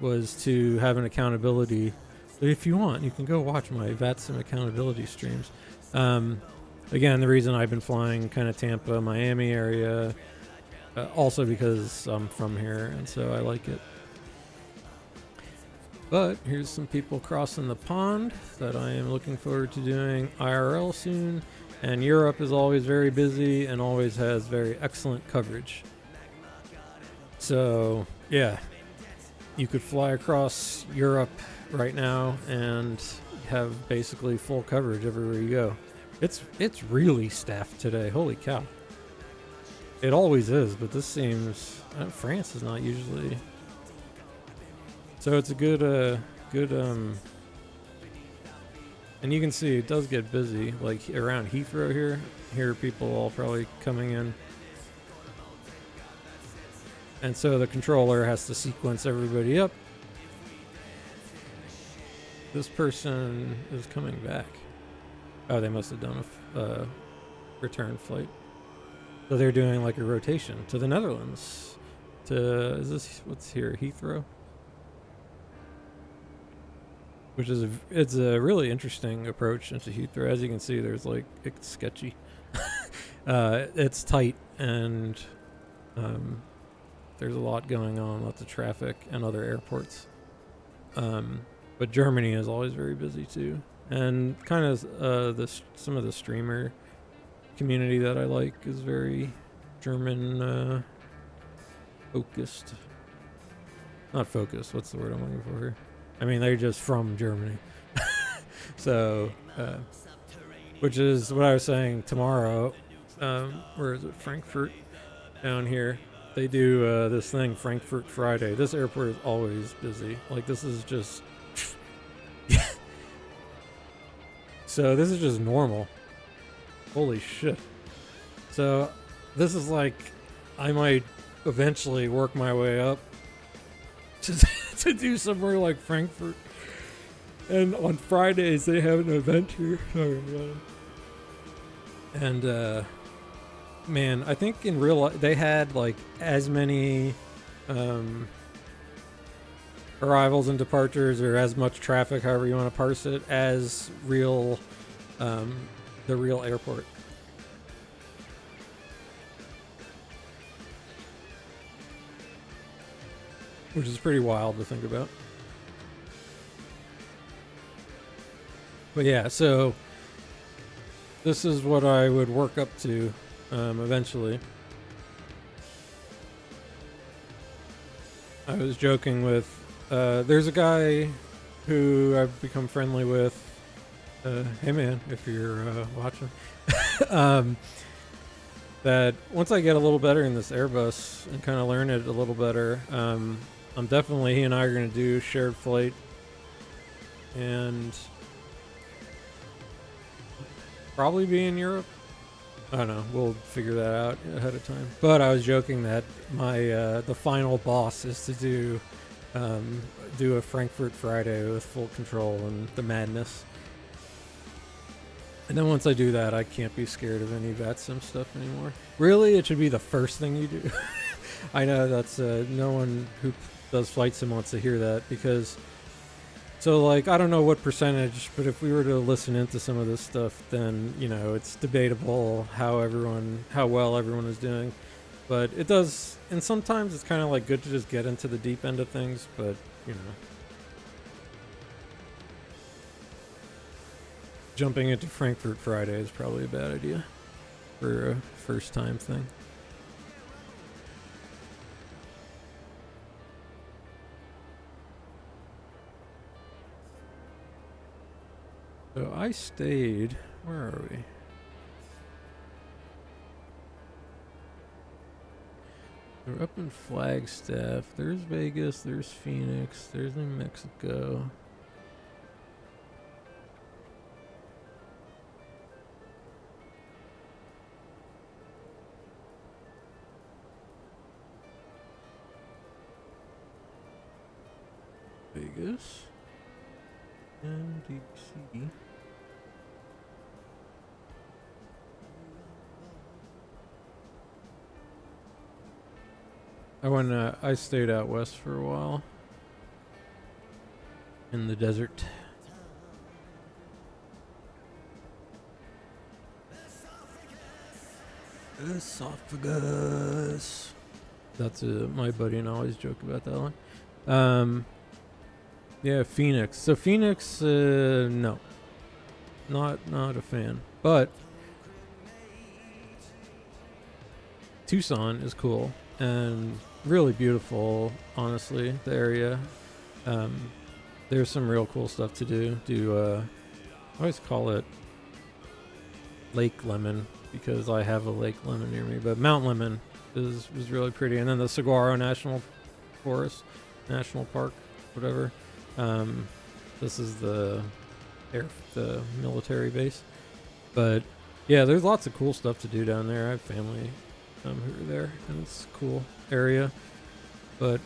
was to have an accountability. If you want, you can go watch my VATSIM accountability streams. Again, the reason I've been flying kind of Tampa, Miami area, also because I'm from here, and so I like it. But here's some people crossing the pond that I am looking forward to doing IRL soon. And Europe is always very busy and always has very excellent coverage. So yeah, you could fly across Europe right now and have basically full coverage everywhere you go. It's really staffed today. Holy cow. It always is, but this seems, France is not usually. So it's a good, and you can see it does get busy, like around Heathrow here. Here are people all probably coming in. And so the controller has to sequence everybody up. This person is coming back. Oh, they must have done a return flight. So they're doing like a rotation to the Netherlands. Is this, what's here, Heathrow? Which is it's a really interesting approach into Heathrow. As you can see, there's like, it's sketchy. It's tight, and there's a lot going on, lots of traffic and other airports. But Germany is always very busy too, and kind of some of the streamer community that I like is very German focused. Not focused. What's the word I'm looking for here? I mean, they're just from Germany. So, which is what I was saying tomorrow. Where is it? Frankfurt down here. They do this thing, Frankfurt Friday. This airport is always busy. Like, this is just... So this is just normal. Holy shit. So this is like, I might eventually work my way up to do somewhere like Frankfurt. And on Fridays they have an event here. Sorry, and man, I think in real life they had like as many arrivals and departures, or as much traffic, however you want to parse it, as real the real airport. Which is pretty wild to think about. But yeah, so this is what I would work up to eventually. I was joking with, there's a guy who I've become friendly with. Hey man, if you're watching. That once I get a little better in this Airbus and kind of learn it a little better, I'm definitely, he and I are going to do shared flight. And probably be in Europe. I don't know. We'll figure that out ahead of time. But I was joking that my the final boss is to do a Frankfurt Friday with full control and the madness. And then once I do that, I can't be scared of any VATSIM stuff anymore. Really, it should be the first thing you do. I know that's no one who does flight sim wants to hear that, because so like I don't know what percentage, but if we were to listen into some of this stuff, then you know it's debatable how well everyone is doing. But it does, and sometimes it's kind of like good to just get into the deep end of things. But you know, jumping into Frankfurt Friday is probably a bad idea for a first time thing. So I stayed, where are we? We're up in Flagstaff. There's Vegas, there's Phoenix, there's New Mexico. Vegas and DC. I stayed out west for a while in the desert. Esophagus. That's my buddy and I always joke about that one. Yeah, Phoenix. So Phoenix, no, not a fan. But Tucson is cool and really beautiful. Honestly, the area. There's some real cool stuff to do. I always call it Lake Lemon because I have a Lake Lemon near me. But Mount Lemon was really pretty, and then the Saguaro National Park, whatever. This is the military base, but yeah, there's lots of cool stuff to do down there. I have family who are there, and it's a cool area. But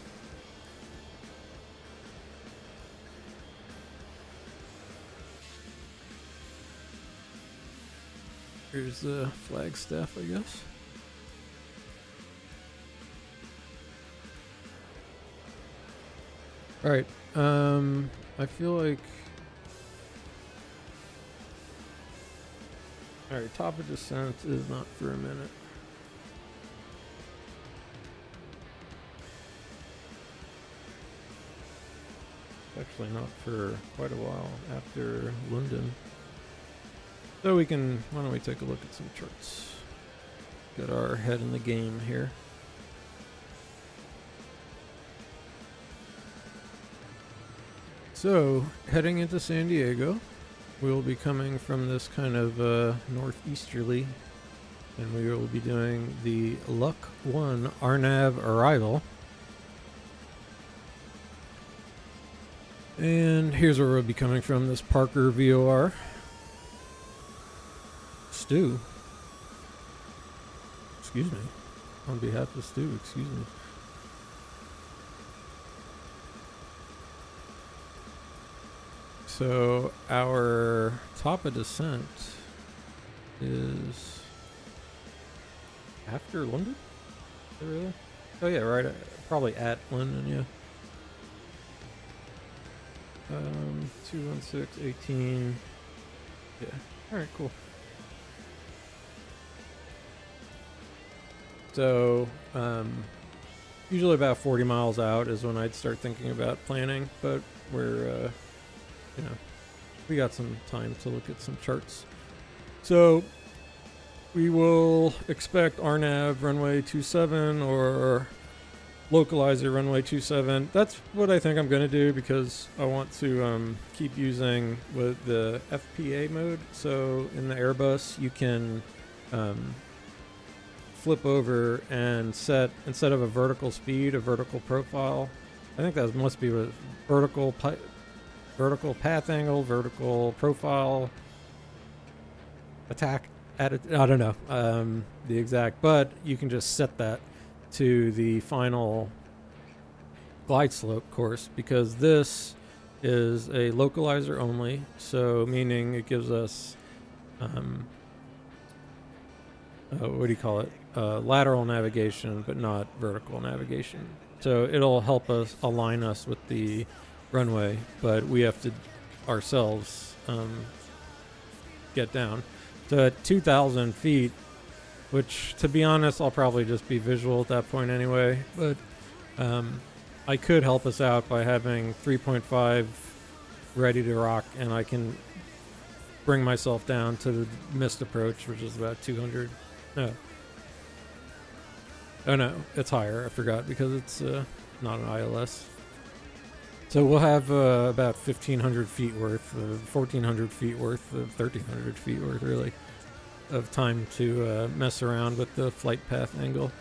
here's the Flagstaff, I guess. All right. I feel like... Alright, top of descent is not for a minute. Actually not for quite a while after London. So why don't we take a look at some charts. Get our head in the game here. So, heading into San Diego, we'll be coming from this kind of northeasterly, and we will be doing the LOC 1 RNAV arrival. And here's where we'll be coming from, this Parker VOR. Stu. Excuse me. On behalf of Stu, excuse me. So our top of descent is after London? Is it really? Oh yeah, right. Probably at London, yeah. 216, 18. Yeah. Alright, cool. So, usually about 40 miles out is when I'd start thinking about planning, but we're, you know, we got some time to look at some charts. So, we will expect RNAV runway 27 or localizer runway 27. That's what I think I'm going to do because I want to keep using with the FPA mode. So in the Airbus, you can flip over and set, instead of a vertical speed, a vertical profile. I think that must be with vertical path angle, vertical profile, attack. I don't know the exact, but you can just set that to the final glide slope course, because this is a localizer only, so meaning it gives us what do you call it, lateral navigation but not vertical navigation. So it'll help us align us with the runway, but we have to ourselves get down. So at 2,000 feet, which, to be honest, I'll probably just be visual at that point anyway. But I could help us out by having 3.5 ready to rock, and I can bring myself down to the missed approach, which is about 200. No. Oh, no, it's higher. I forgot because it's not an ILS. So we'll have about 1,500 feet worth, 1,400 feet worth, 1,300 feet worth, really, of time to mess around with the flight path angle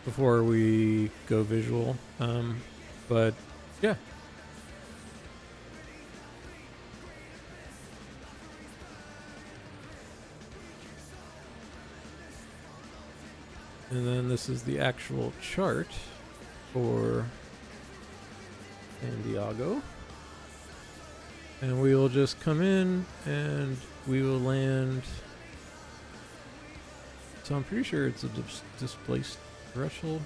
before we go visual. But yeah. And then this is the actual chart for San Diego. And we will just come in and we will land. So I'm pretty sure it's a displaced threshold.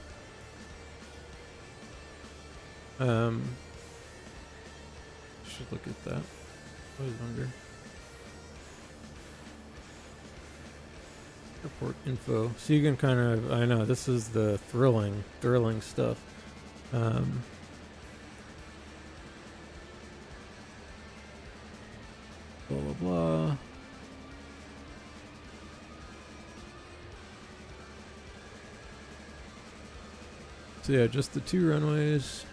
Should look at that. What is under? Airport info. So you can kind of, I know this is the thrilling stuff. Blah blah blah. So yeah, just the two runways.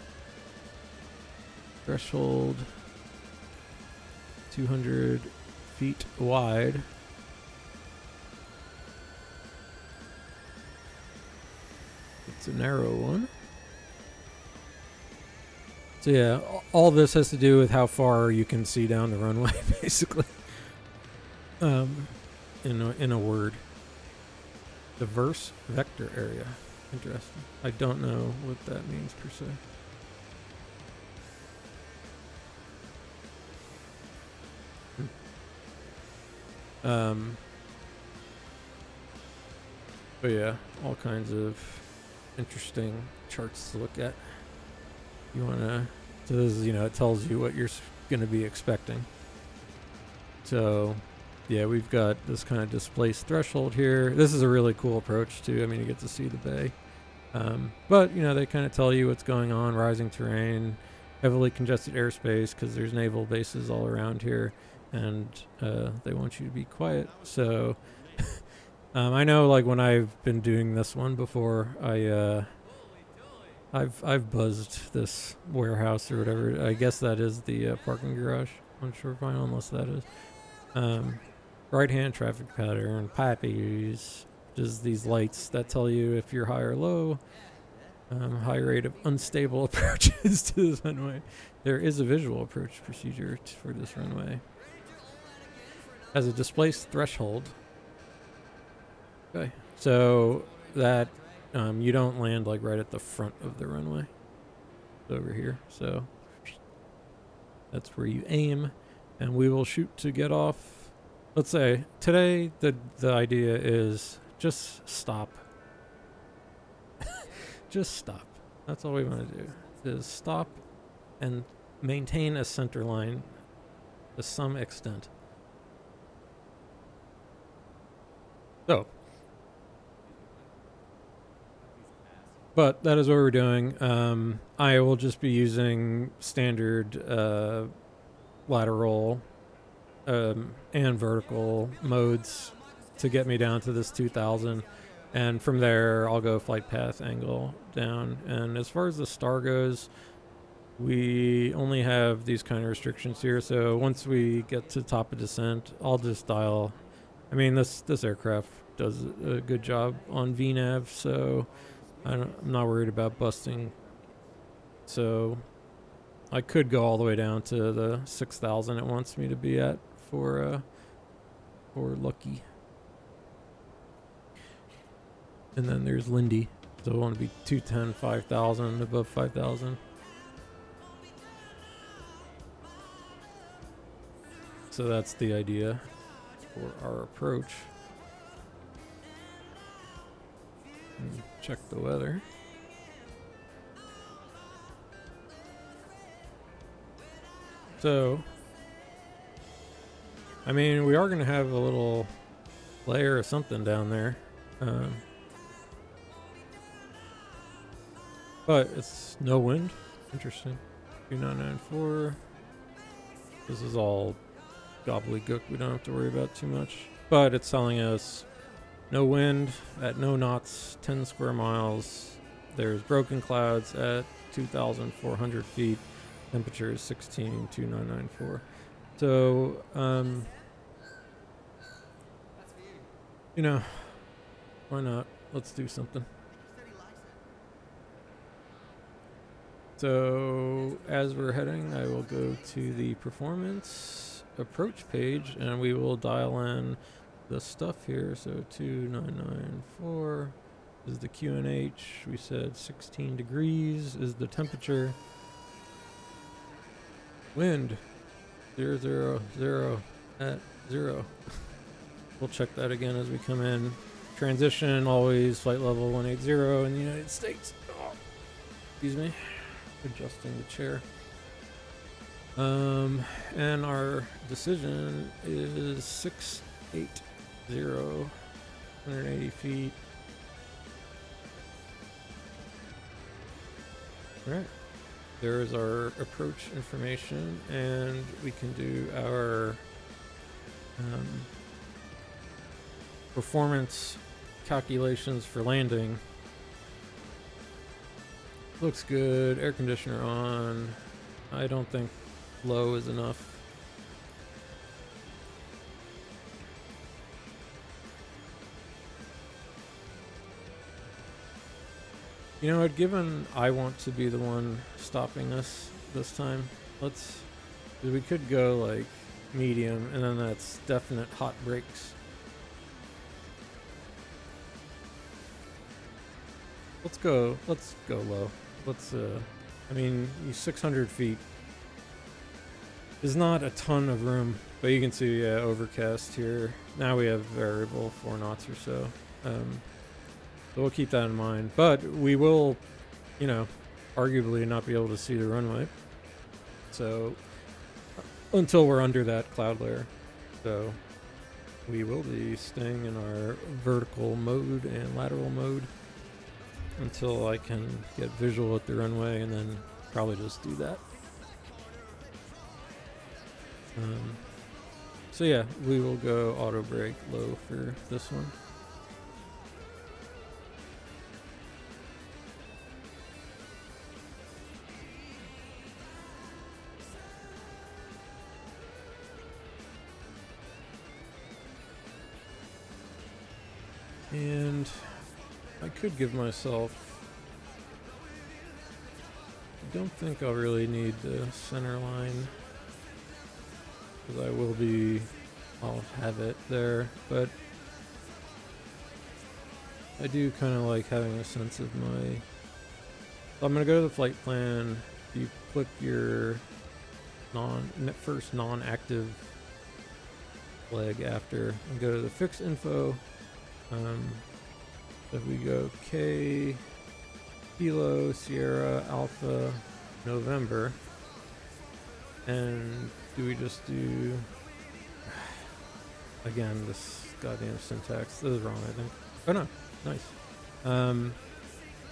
Threshold 200 feet wide. It's a narrow one. So yeah, all this has to do with how far you can see down the runway, basically. In a word. Diverse vector area. Interesting. I don't know what that means per se. But yeah, all kinds of interesting charts to look at. You wanna, so this is, it tells you what you're gonna be expecting. So yeah, we've got this kind of displaced threshold here. This is a really cool approach too. I mean, you get to see the bay. But they kind of tell you what's going on, rising terrain, heavily congested airspace, because there's naval bases all around here, and they want you to be quiet. So I know, like, when I've been doing this one before, I've buzzed this warehouse or whatever. I guess that is the parking garage on Shore Final, unless that is. Right-hand traffic pattern, PAPIs, which is these lights that tell you if you're high or low. High rate of unstable approaches to this runway. There is a visual approach procedure for this runway. Has a displaced threshold. Okay, so that you don't land like right at the front of the runway. It's over here, so that's where you aim, and we will shoot to get off. Let's say today the idea is just stop. Just stop. That's all we want to do, is stop and maintain a center line to some extent. So, but that is what we're doing. I will just be using standard lateral and vertical modes to get me down to this 2000. And from there, I'll go flight path angle down. And as far as the star goes, we only have these kind of restrictions here. So once we get to top of descent, I'll just dial. I mean, this aircraft does a good job on VNAV, so I'm not worried about busting. So I could go all the way down to the 6,000 it wants me to be at for Lucky. And then there's Lindy. So I want to be 210, 5,000, above 5,000. So that's the idea for our approach. And check the weather. So, I mean, we are going to have a little layer of something down there. But it's no wind. Interesting. 2994. This is all gobbledygook. We don't have to worry about too much. But it's telling us no wind at no knots, 10 square miles. There's broken clouds at 2,400 feet. Temperature is 16,2994. So, you know, why not? Let's do something. So as we're heading, I will go to the performance approach page and we will dial in the stuff here. So 2994 is the QNH. We said 16 degrees is the temperature. Wind 000 at 0. We'll check that again as we come in. Transition always flight level 180 in the United States. Oh, excuse me. Adjusting the chair. And our decision is 680, 180 feet. All right. There is our approach information, and we can do our performance calculations for landing. Looks good. Air conditioner on. I don't think low is enough. You know what, given I want to be the one stopping us this time, we could go like medium, and then that's definite hot brakes. Let's go low. I mean, 600 feet is not a ton of room, but you can see, yeah, overcast here. Now we have variable 4 knots or so. So we'll keep that in mind. But we will, arguably not be able to see the runway. So until we're under that cloud layer. So we will be staying in our vertical mode and lateral mode until I can get visual at the runway, and then probably just do that. So yeah, we will go auto brake low for this one. And I could give myself... I don't think I'll really need the center line, because I'll have it there, but I do kind of like having a sense of my... So I'm going to go to the flight plan. You click your first non-active flag after, and go to the fix info. If we go K, Kilo, Sierra, Alpha, November, and do we just do... Again, this goddamn syntax. This is wrong, I think. Oh no, nice.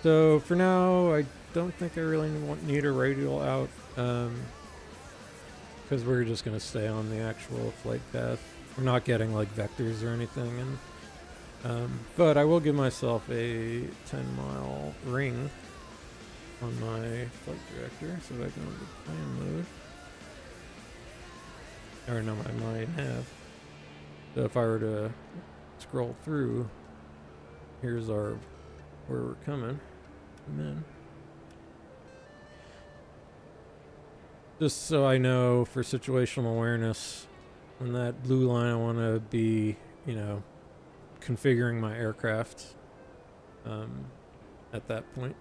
So for now, I don't think I really need a radial out, because we're just going to stay on the actual flight path. We're not getting like vectors or anything, and but I will give myself a 10-mile ring on my flight director, so that I go into plan mode. Or no, I might have. So if I were to scroll through, here's where we're coming in. Just so I know for situational awareness, on that blue line I want to be, configuring my aircraft at that point.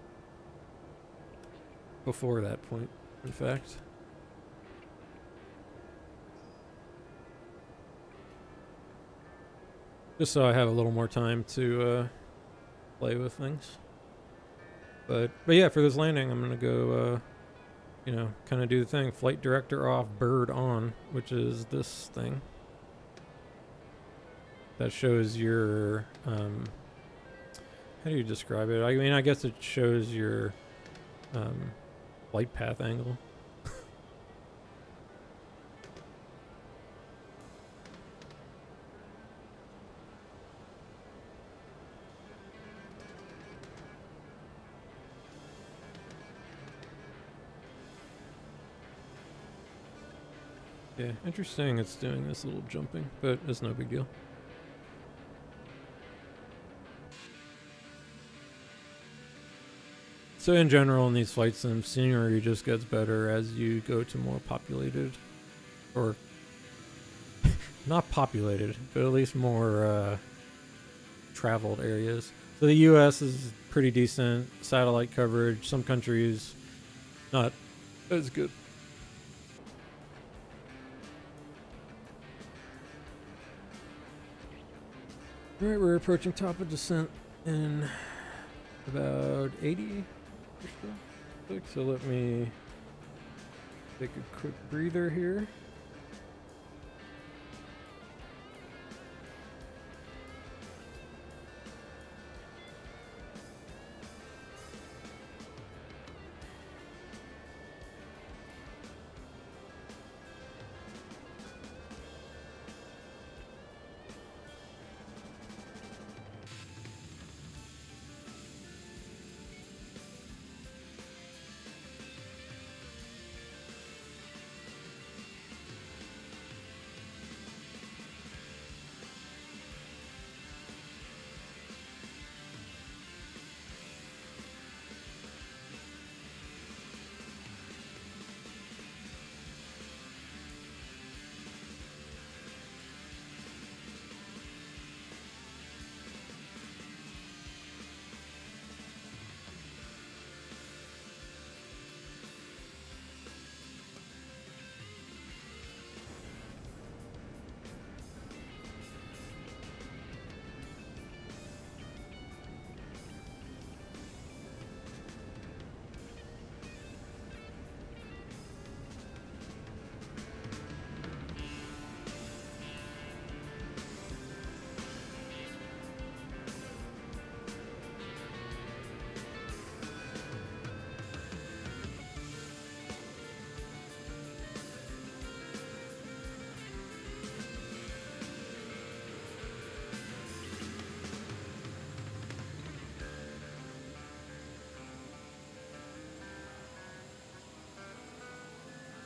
Before that point, in fact. Just so I have a little more time to play with things. But yeah, for this landing, I'm gonna go, kind of do the thing. Flight director off, bird on, which is this thing. That shows your, how do you describe it? I mean, I guess it shows your flight path angle. Yeah, interesting it's doing this little jumping, but it's no big deal. So in general, in these flight sims, scenery just gets better as you go to more populated, or not populated, but at least more traveled areas. So the US is pretty decent satellite coverage. Some countries, not as good. Alright, we're approaching top of descent in about 80 or so. So let me take a quick breather here.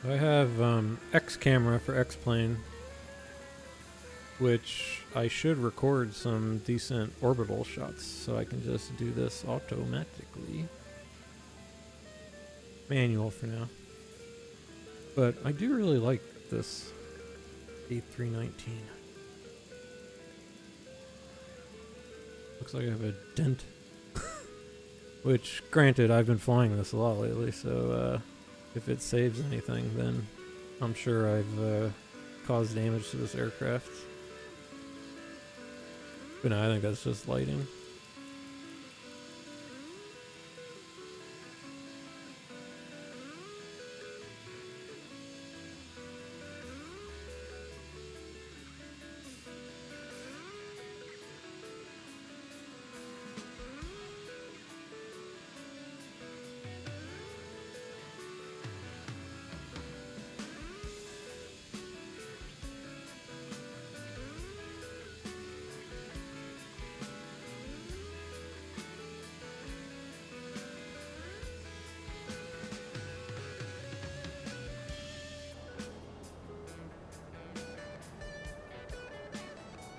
I have X camera for X plane. which I should record some decent orbital shots, so I can just do this automatically. Manual for now. But I do really like this A319. Looks like I have a dent. Which, granted, I've been flying this a lot lately, so if it saves anything, then I'm sure I've caused damage to this aircraft. But no, I think that's just lighting.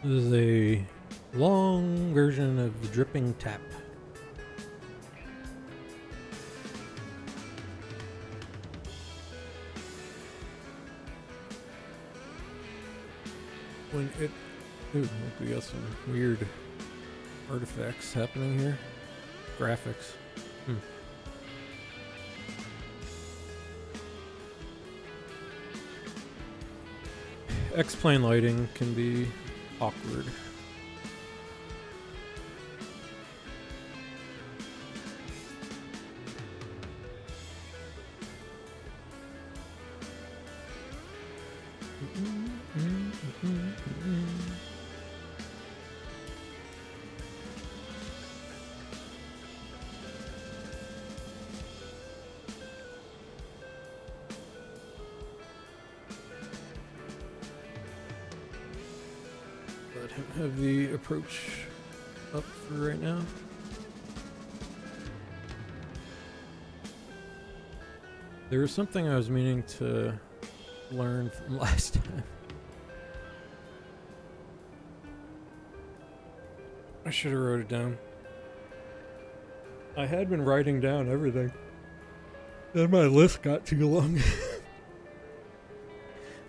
This is a long version of the dripping tap. When it... Ooh, look, we got some weird artifacts happening here. Graphics. X-plane lighting can be awkward. Let him have the approach up for right now. There was something I was meaning to learn from last time. I should have wrote it down. I had been writing down everything. Then my list got too long.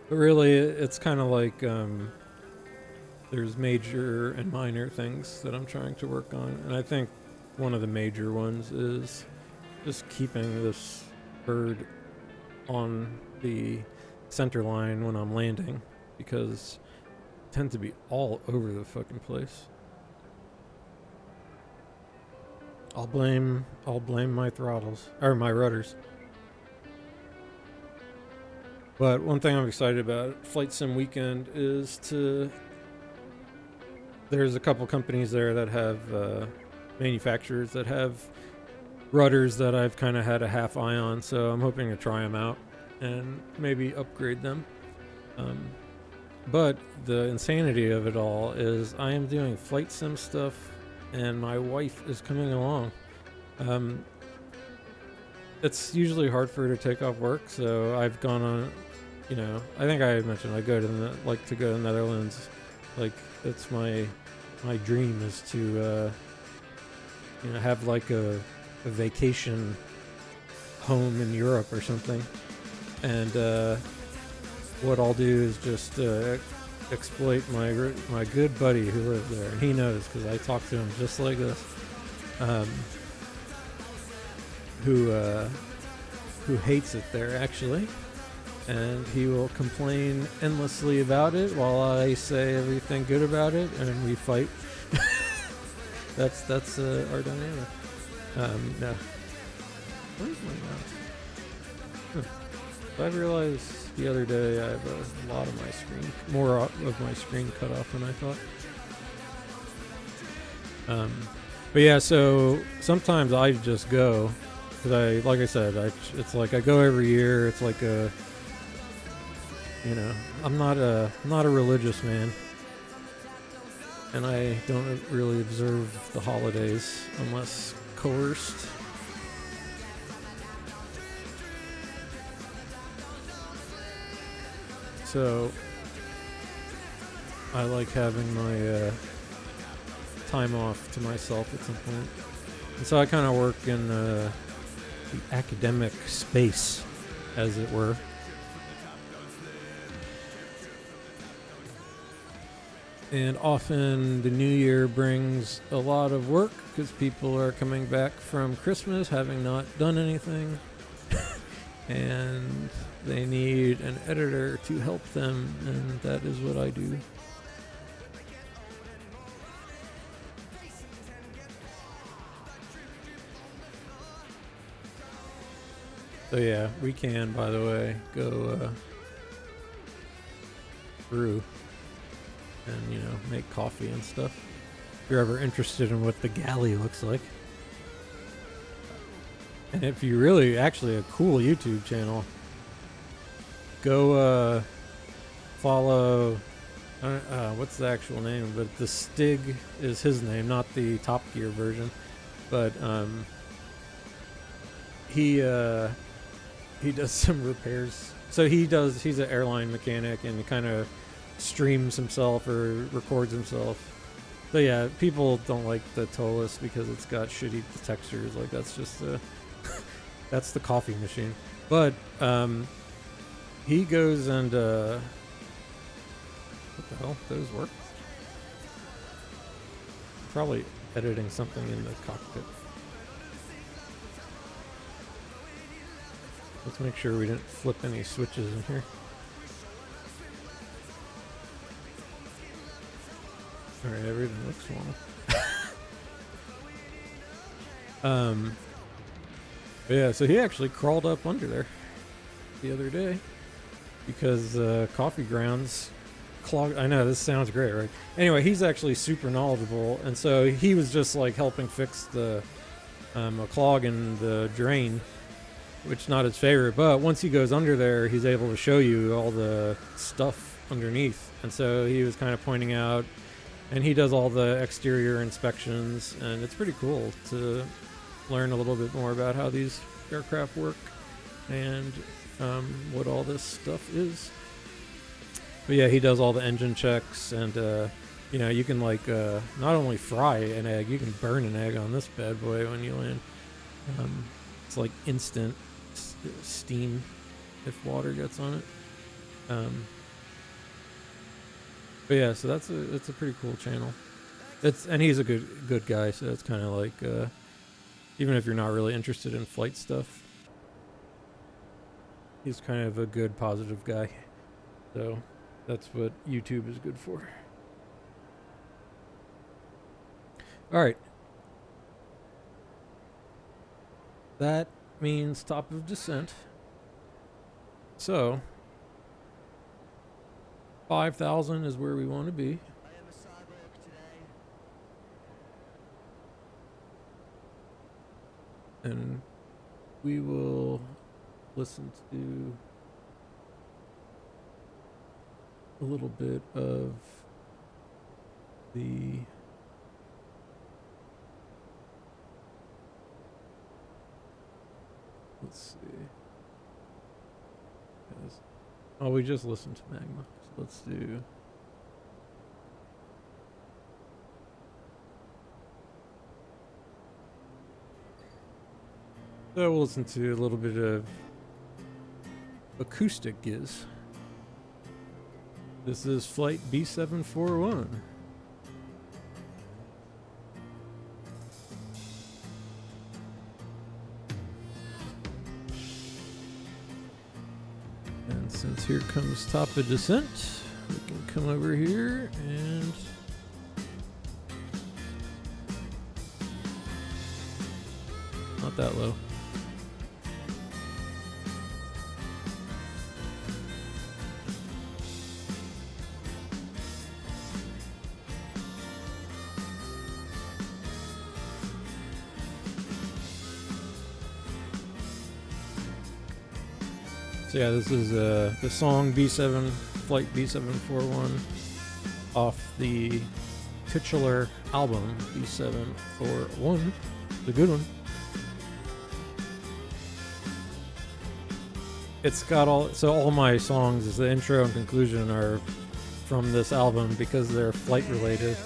But really, it's kind of like, there's major and minor things that I'm trying to work on. And I think one of the major ones is just keeping this bird on the center line when I'm landing, because I tend to be all over the fucking place. I'll blame my throttles, or my rudders. But one thing I'm excited about Flight Sim weekend is there's a couple companies there that have manufacturers that have rudders that I've kind of had a half eye on, so I'm hoping to try them out and maybe upgrade them. But the insanity of it all is I am doing Flight Sim stuff and my wife is coming along. It's usually hard for her to take off work, so I've gone on, you know, I think I mentioned I go to like to go to the Netherlands. Like, it's my dream is to you know, have like a vacation home in Europe or something. And what I'll do is just exploit my good buddy who lives there, and he knows because I talk to him just like this. Who hates it there actually, and he will complain endlessly about it while I say everything good about it, and we fight. That's our dynamic. No. Where's my mouse? I realized the other day I have a lot of my screen, more of my screen cut off than I thought. But yeah, so sometimes I just go, because like I said, it's like I go every year. It's like a, you know, I'm not a religious man, and I don't really observe the holidays unless coerced. So I like having my time off to myself at some point. And so I kind of work in the academic space, as it were. And often the new year brings a lot of work because people are coming back from Christmas having not done anything. And they need an editor to help them, and that is what I do. So yeah, we can, by the way, go brew and, you know, make coffee and stuff. If you're ever interested in what the galley looks like. And if you really, actually a cool YouTube channel, go follow, what's the actual name, but the Stig is his name, not the Top Gear version. But he does some repairs. So he's an airline mechanic, and he kind of streams himself or records himself. So yeah, people don't like the Toliss because it's got shitty textures. Like, that's just that's the coffee machine. But he goes and what the hell? Those work? Probably editing something in the cockpit. Let's make sure we didn't flip any switches in here. Alright, everything looks normal. But yeah, so he actually crawled up under there the other day because coffee grounds clogged. I know, this sounds great, right? Anyway, he's actually super knowledgeable, and so he was just like helping fix the a clog in the drain, which is not his favorite, but once he goes under there, he's able to show you all the stuff underneath. And so he was kind of pointing out, and he does all the exterior inspections, and it's pretty cool to learn a little bit more about how these aircraft work and what all this stuff is. But yeah, he does all the engine checks, and you know, you can like not only fry an egg, you can burn an egg on this bad boy when you land. It's like instant steam if water gets on it. But yeah, so it's a pretty cool channel. And he's a good guy, so it's kind of like even if you're not really interested in flight stuff, he's kind of a good, positive guy. So that's what YouTube is good for. All right. That means top of descent. So 5,000 is where we want to be. And we will listen to a little bit of the let's see. Oh, we just listened to Magma. So let's do so we'll listen to a little bit of Acoustic GIZZ. This is flight B741. And since here comes top of descent, we can come over here and not that low. So yeah, this is the song B7, flight B741 off the titular album B741. It's a good one. It's got all my songs, as the intro and conclusion, are from this album because they're flight related.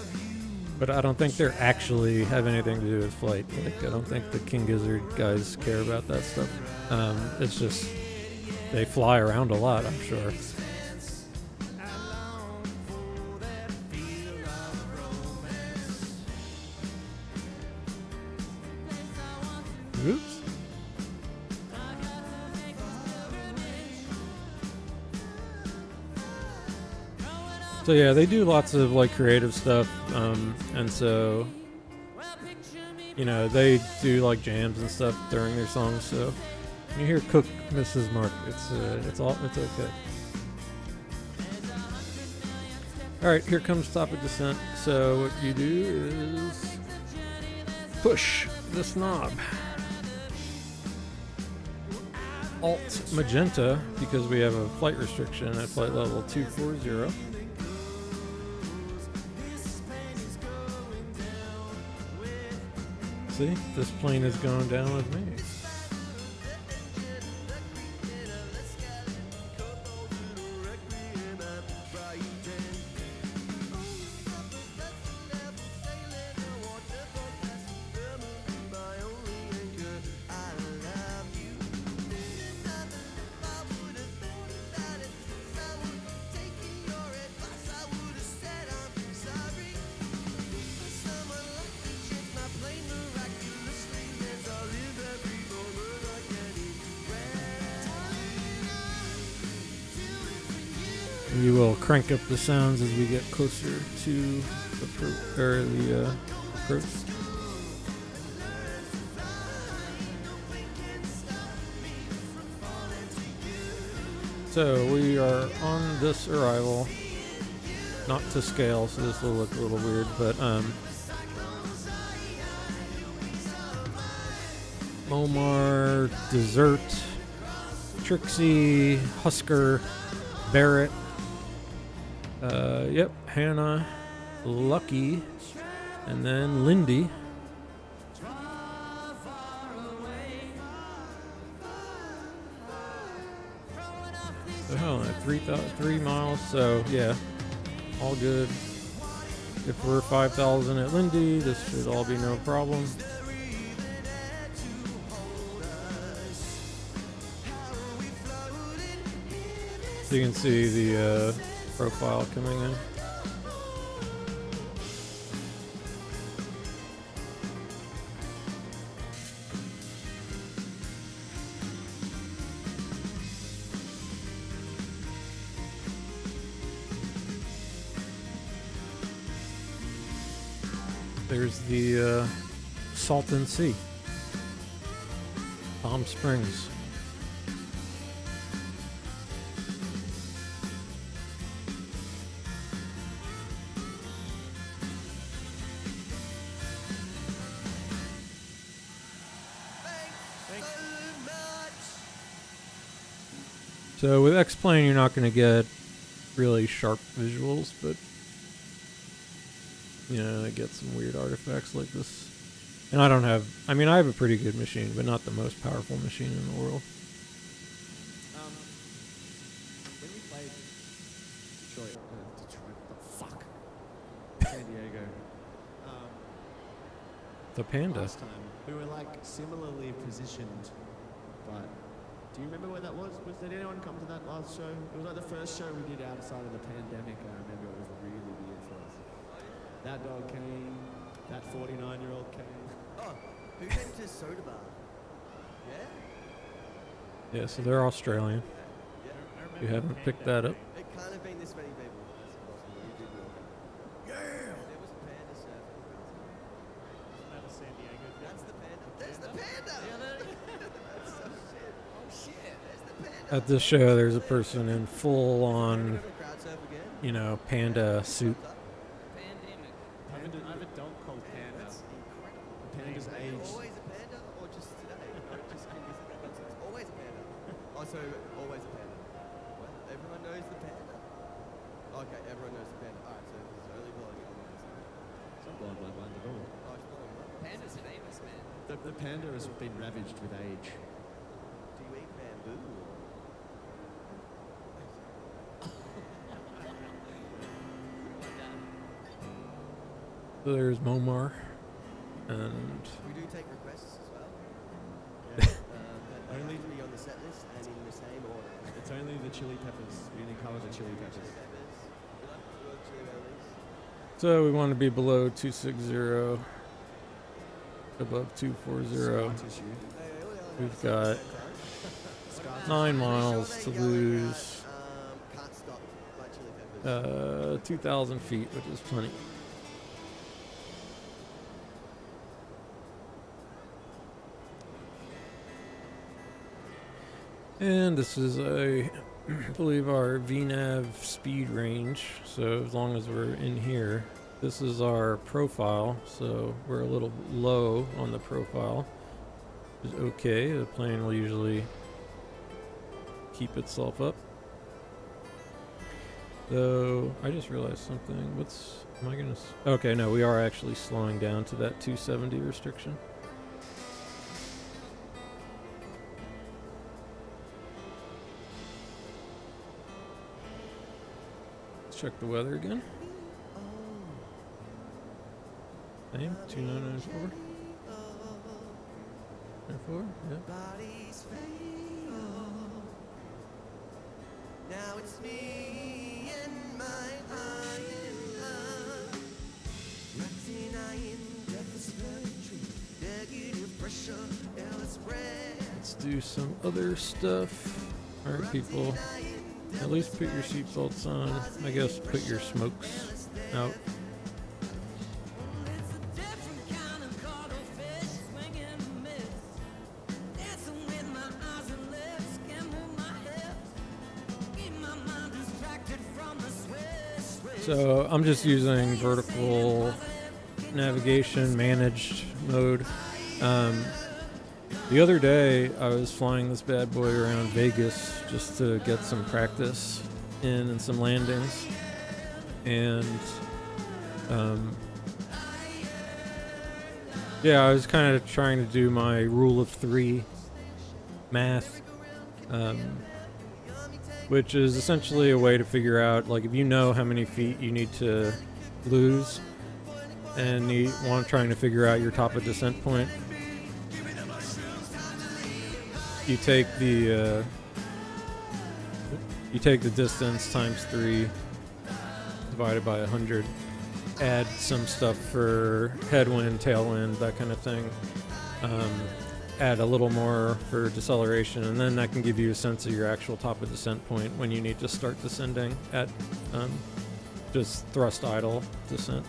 But I don't think they're actually have anything to do with flight. Like, I don't think the King Gizzard guys care about that stuff. It's just they fly around a lot, I'm sure. Oops. So yeah, they do lots of like creative stuff, and so you know they do like jams and stuff during their songs. So when you hear "Cook Mrs. Mark," it's okay. All right, here comes Stop at Descent. So what you do is push this knob. Alt magenta because we have a flight restriction at flight level 240. See, this plane is going down with me. We will crank up the sounds as we get closer to the approach. So we are on this arrival, not to scale, so this will look a little weird, but Omar, Dessert, Trixie, Husker, Barrett, Hannah, Lucky, and then Lindy. So hell, 3 miles, so yeah, all good. If we're 5,000 at Lindy, this should all be no problem. So you can see the profile coming in. There's the Salton Sea, Palm Springs. So with X-Plane, you're not going to get really sharp visuals, but you know, I get some weird artifacts like this. And I have a pretty good machine, but not the most powerful machine in the world. When we played San Diego. The Panda. Last time, we were like similarly positioned, but do you remember where that was? Did anyone come to that last show? It was like the first show we did outside of the pandemic. I remember it was really weird for us. That dog came, that 49-year-old came. Oh, who came to Soda Bar? Yeah? Yeah, so they're Australian. Yeah. You haven't picked that up. It can't have been this many people. That's impossible. You did know. Yeah! There was a panda surfing. That's San Diego. That's the panda. There's the panda! That's so shit. Oh shit, there's the panda. At this show, there's a person in full-on, Crowd surf again? you know, panda suit. Pandemic. I have a dog called Panda. That's incredible. The panda's aged. Always a panda, or just today? No, just it's always a panda. Oh, so always a panda. Well, everyone knows the panda. Okay, everyone knows the panda. Alright, so this is only blowing it online. Some blonde won't mind at all. Oh, it's blowing it. Panda's famous, man. The panda has been ravaged with age. Do you eat bamboo? So there's Momar, and We do take requests as well, Yeah. but only to be on the set list and in the same order. It's only the chili peppers. We only cover the chili peppers. Chili peppers. We like to work chili peppers. so we want to be below 260, above 240. Scar tissue. We've got Scar tissue. 9 miles to lose, Can't stop like chili peppers. 2,000 feet, which is plenty. And this is I believe our VNAV speed range. So as long as we're in here, this is our profile. So we're a little low on the profile, which is okay. The plane will usually keep itself up. So I just realized something. Am I gonna? Okay, no, we are actually slowing down to that 270 restriction. Check the weather again. Same, 2994. 94, yeah. Now it's me and my iron love. Routine iron, death negative pressure, Ellis breath. Let's do some other stuff. Alright, people. At least put your seatbelts on. I guess put your smokes out. So I'm just using vertical navigation managed mode. The other day I was flying this bad boy around Vegas just to get some practice in and some landings, and yeah, I was kind of trying to do my rule of 3 math, which is essentially a way to figure out, like, if you know how many feet you need to lose and you want trying to figure out your top of descent point, you take the distance times 3 divided by 100, add some stuff for headwind, tailwind, that kind of thing, add a little more for deceleration, and then that can give you a sense of your actual top of descent point when you need to start descending at just thrust idle descent.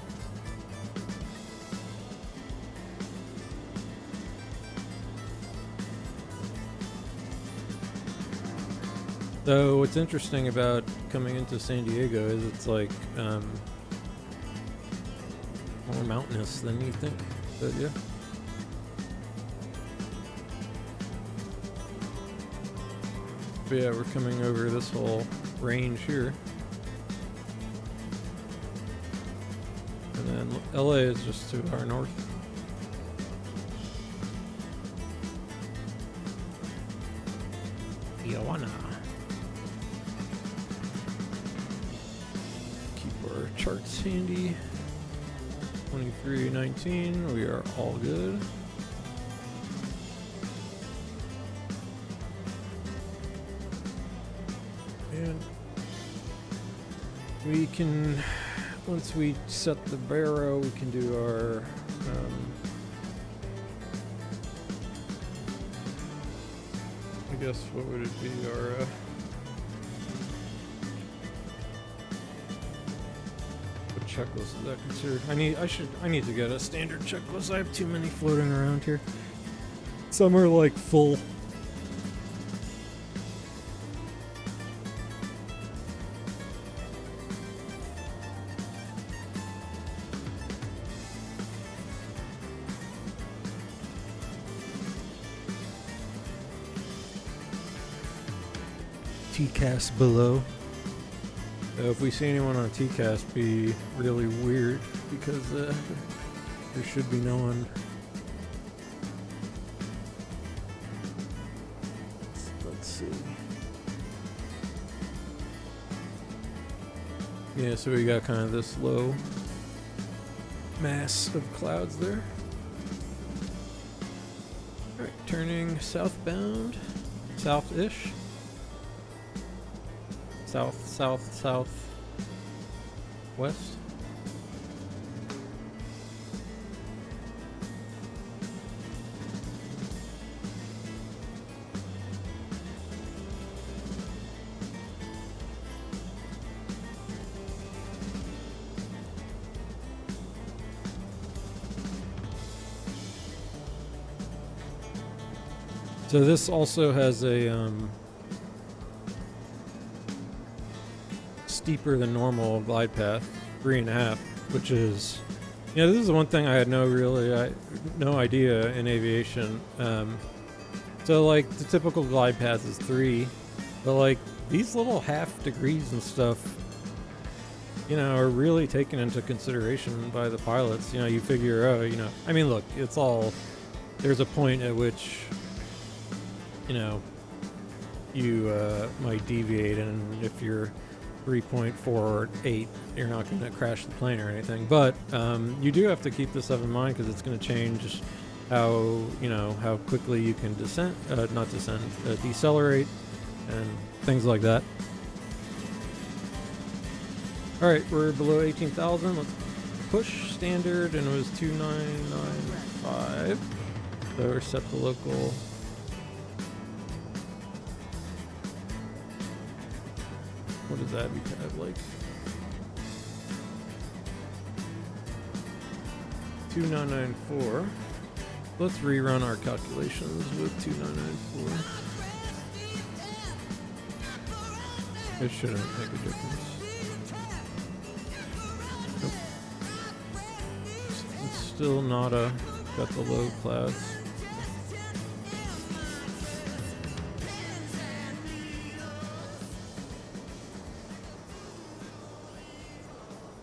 So what's interesting about coming into San Diego is it's like more mountainous than you think, but yeah. But yeah, we're coming over this whole range here. And then LA is just to our north. Tijuana. Keep our charts handy. 2319, we are all good. And we can, once we set the barrow, we can do our I guess what would it be, our what checklist is that considered? I need to get a standard checklist. I have too many floating around here. Some are like full. TCAS below. If we see anyone on TCAS, be really weird, because there should be no one. Let's see. Yeah, so we got kind of this low mass of clouds there. All right, turning southbound, south-ish. South, south, south, west. So this also has a steeper than normal glide path, 3.5, which is, this is the one thing I had no idea in aviation. So like the typical glide path is 3, but like these little half degrees and stuff, are really taken into consideration by the pilots. You figure, I mean, look, it's all, there's a point at which you might deviate, and if you're 3.48, you're not going to crash the plane or anything. But you do have to keep this stuff in mind, because it's going to change how how quickly you can decelerate and things like that. All right, we're below 18,000. Let's push standard, and it was 2995. So we're set the local. What does that have like? 2994. Let's rerun our calculations with 2994. It shouldn't make a difference. Nope. It's still not got the low clouds.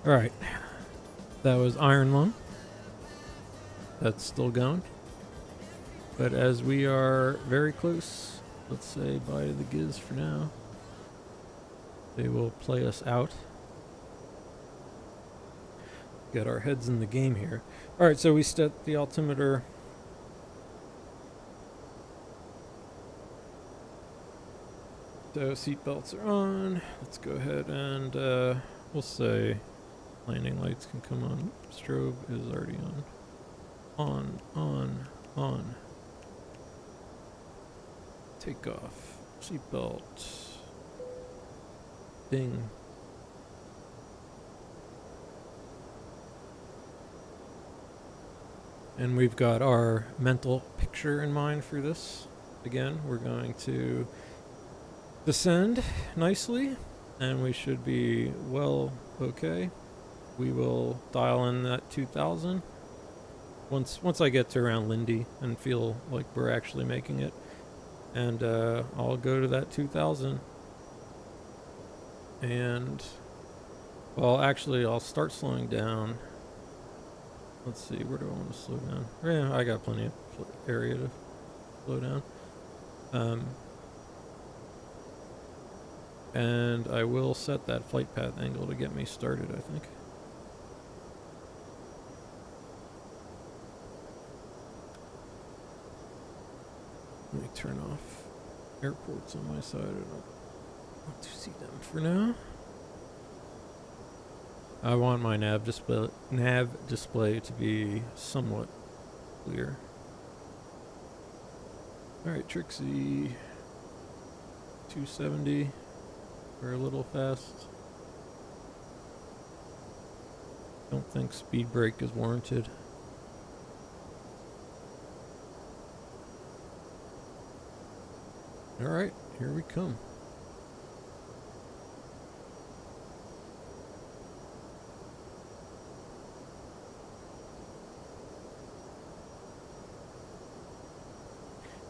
All right, that was Iron Lung. That's still going. But as we are very close, let's say bye to the GIZZ for now. They will play us out. Get our heads in the game here. All right, so we set the altimeter. So seatbelts are on. Let's go ahead and we'll say landing lights can come on. Strobe is already on. On. Take off. Seatbelt. Ding. And we've got our mental picture in mind for this. Again, we're going to descend nicely, and we should be well okay. We will dial in that 2,000 once I get to around Lindy and feel like we're actually making it, and I'll go to that 2,000. And well, actually, I'll start slowing down. Let's see, where do I want to slow down? Yeah, I got plenty of area to slow down. And I will set that flight path angle to get me started, I think. Let me turn off airports on my side. I don't want to see them for now. I want my nav display to be somewhat clear. Alright, Trixie. 270. We're a little fast. Don't think speed brake is warranted. Alright, here we come.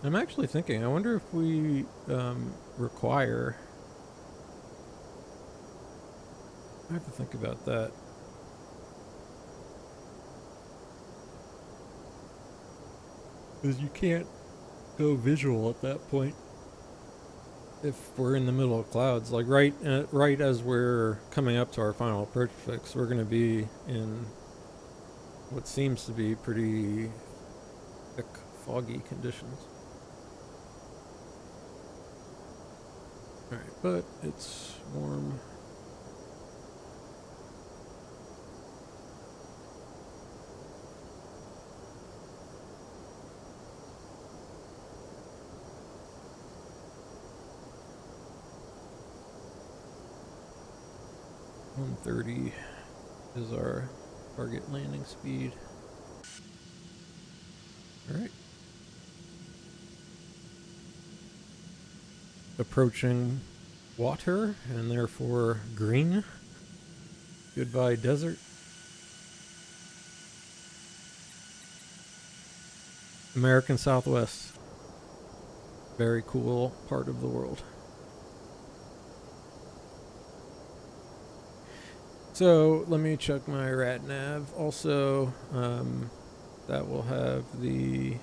I'm actually thinking, I wonder if we require... I have to think about that. Because you can't go visual at that point if we're in the middle of clouds. Like right as we're coming up to our final approach fix, we're going to be in what seems to be pretty thick, foggy conditions. Alright, but it's warm. .130 is our target landing speed. Alright. Approaching water and therefore green. Goodbye desert. American Southwest. Very cool part of the world. So let me check my rad nav. Also, that will have the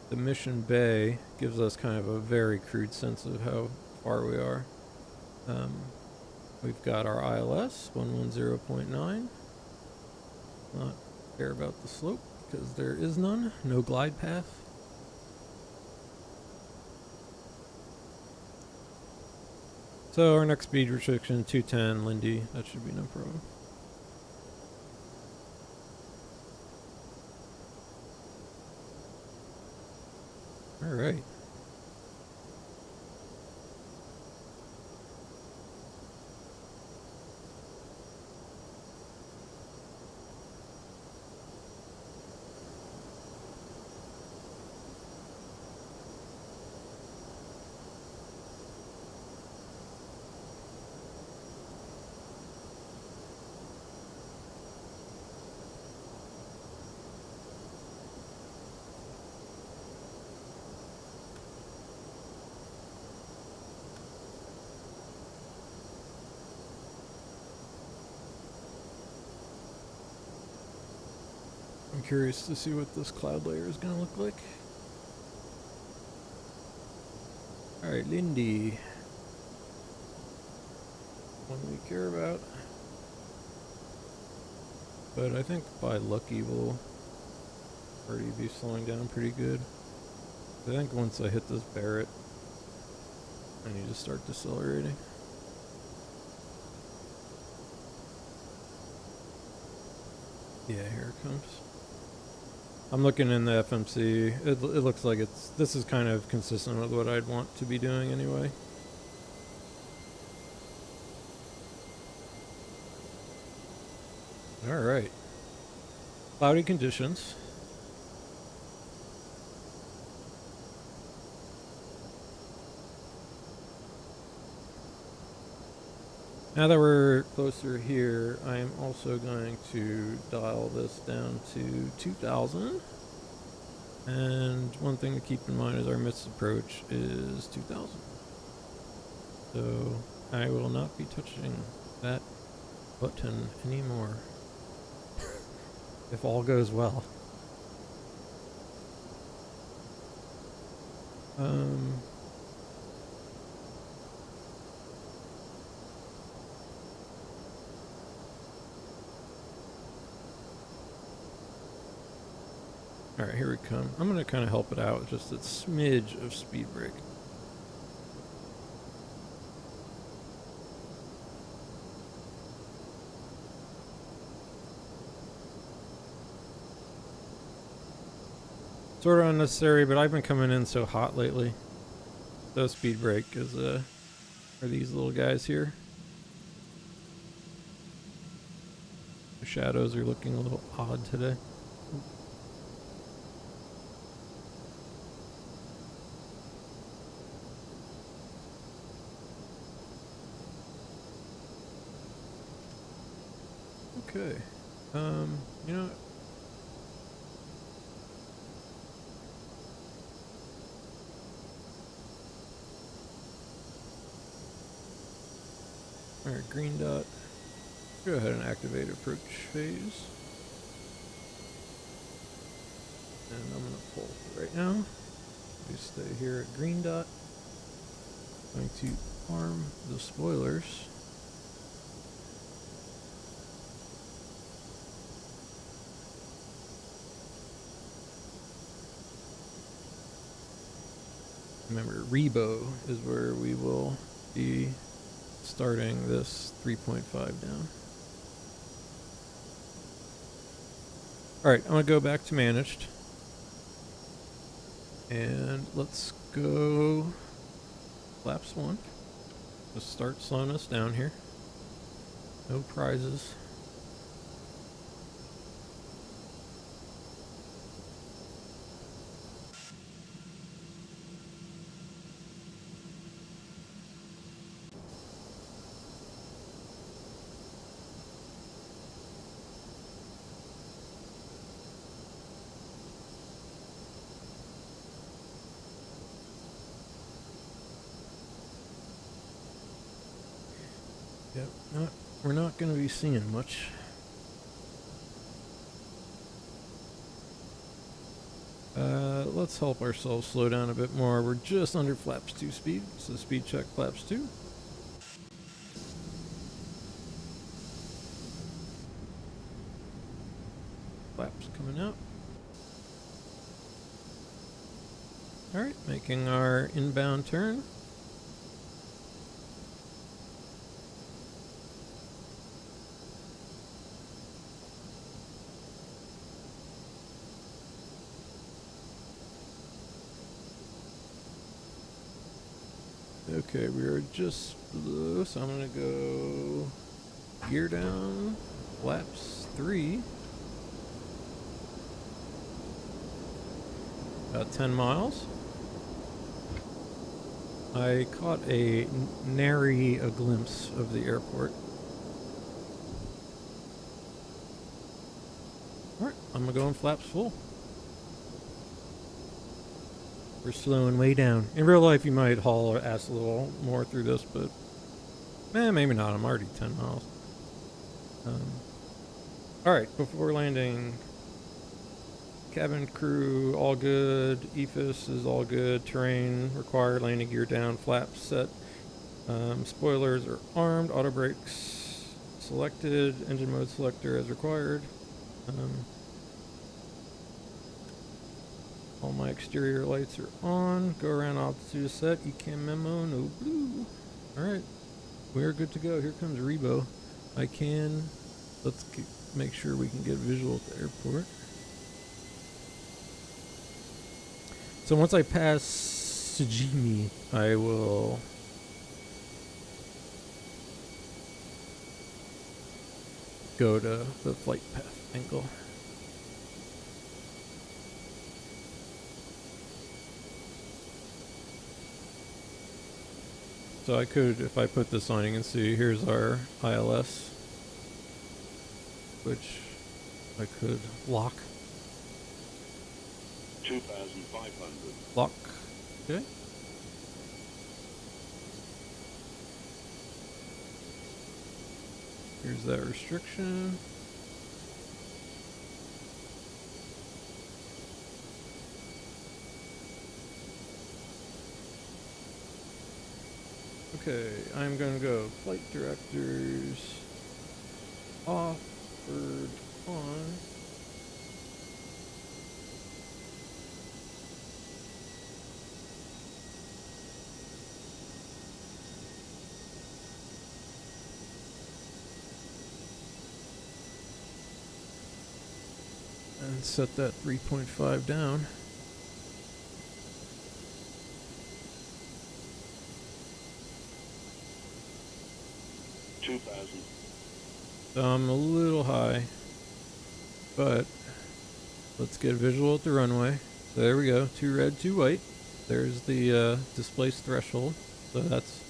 mission bay gives us kind of a very crude sense of how far we are. We've got our ILS 110.9. Not care about the slope because there is none. No glide path. So our next speed restriction 210 Lindy. That should be no problem. All right. I'm curious to see what this cloud layer is going to look like. Alright, Lindy. One we care about. But I think by lucky we'll already be slowing down pretty good. I think once I hit this Barrett, I need to start decelerating. Yeah, here it comes. I'm looking in the FMC. It looks like this is kind of consistent with what I'd want to be doing anyway. All right. Cloudy conditions. Now that we're closer here, I am also going to dial this down to 2,000. And one thing to keep in mind is our missed approach is 2,000. So I will not be touching that button anymore. If all goes well. Alright, here we come. I'm going to kind of help it out with just a smidge of speed brake. Sort of unnecessary, but I've been coming in so hot lately. So speed brake is are these little guys here. The shadows are looking a little odd today. Okay. You know, alright, green dot. Go ahead and activate approach phase. And I'm gonna pull right now. We stay here at green dot. Going to arm the spoilers. remember, Rebo is where we will be starting this 3.5 down. Alright, I'm going to go back to managed. And let's go flaps 1. Just start slowing us down here. No prizes. Yep, we're not going to be seeing much. Let's help ourselves slow down a bit more. We're just under flaps 2 speed, so speed check flaps 2. Flaps coming out. Alright, making our inbound turn. Okay, we are just below, so I'm going to go gear down, flaps 3. About 10 miles. I caught a nary a glimpse of the airport. Alright, I'm going to go in flaps full. We're slowing way down. In real life, you might haul or ass a little more through this, but maybe not. I'm already 10 miles. Alright, before landing, cabin crew, all good. EFIS is all good. Terrain required. Landing gear down. Flaps set. Spoilers are armed. Auto brakes selected. Engine mode selector as required. All my exterior lights are on. Go around altitude set. ECAM memo. No blue. Alright. We are good to go. Here comes Rebo. Let's make sure we can get visual at the airport. So once I pass Sujimi, I will go to the flight path angle. So I could, if I put this on, you can see here's our ILS, which I could lock. 2,500. Lock. Okay. Here's that restriction. Okay, I'm gonna go flight directors off, bird on. And set that 3.5 down. I'm a little high, but let's get visual at the runway. So there we go, 2 red, 2 white. There's the displaced threshold, so that's